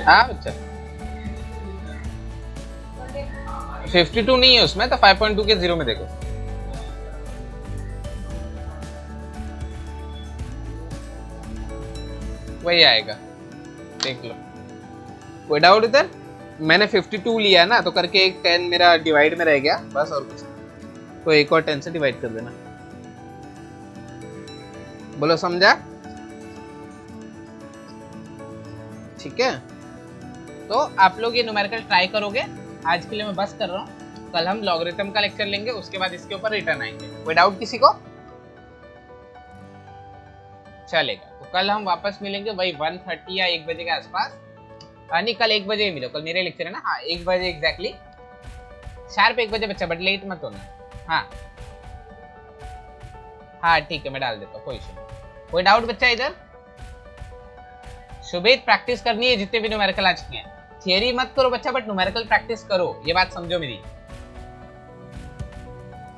हाँ बच्चा 52 नहीं है उसमें, तो 5.2 के 0 में देखो, वही आएगा, देख लो। कोई डाउट इधर? मैंने 52 लिया ना, तो करके एक 10 मेरा डिवाइड में रह गया बस, और कुछ, तो एक और 10 से डिवाइड कर देना। बोलो समझा? ठीक है, तो आप लोग ये न्यूमेरिकल ट्राई करोगे। आज के लिए मैं बस कर रहा हूँ, कल हम लॉगरिथम का लेक्चर लेंगे, उसके बाद इसके ऊपर रिटर्न आएंगे। कोई डाउट किसी को? चलेगा, तो कल हम वापस मिलेंगे वही 1:30 या 1 बजे के आसपास। नहीं, कल 1 बजे ही मिलो, कल मेरे लेक्चर है ना। हाँ 1 बजे एग्जैक्टली, शार्प 1 बजे बच्चा, बट लेट मत होना। हाँ हाँ ठीक है, मैं डाल देता हूँ, कोई इशू नहीं। कोई डाउट बच्चा इधर? शुभेद प्रैक्टिस करनी है जितने भी न्यूमेरिकल आज किए हैं। थियरी मत करो बच्चा, बट न्यूमेरिकल प्रैक्टिस करो, ये बात समझो मेरी,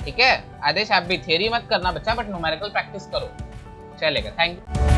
ठीक है। आदेश आप भी थियरी मत करना बच्चा, बट न्यूमेरिकल प्रैक्टिस करो, चलेगा। Thank you.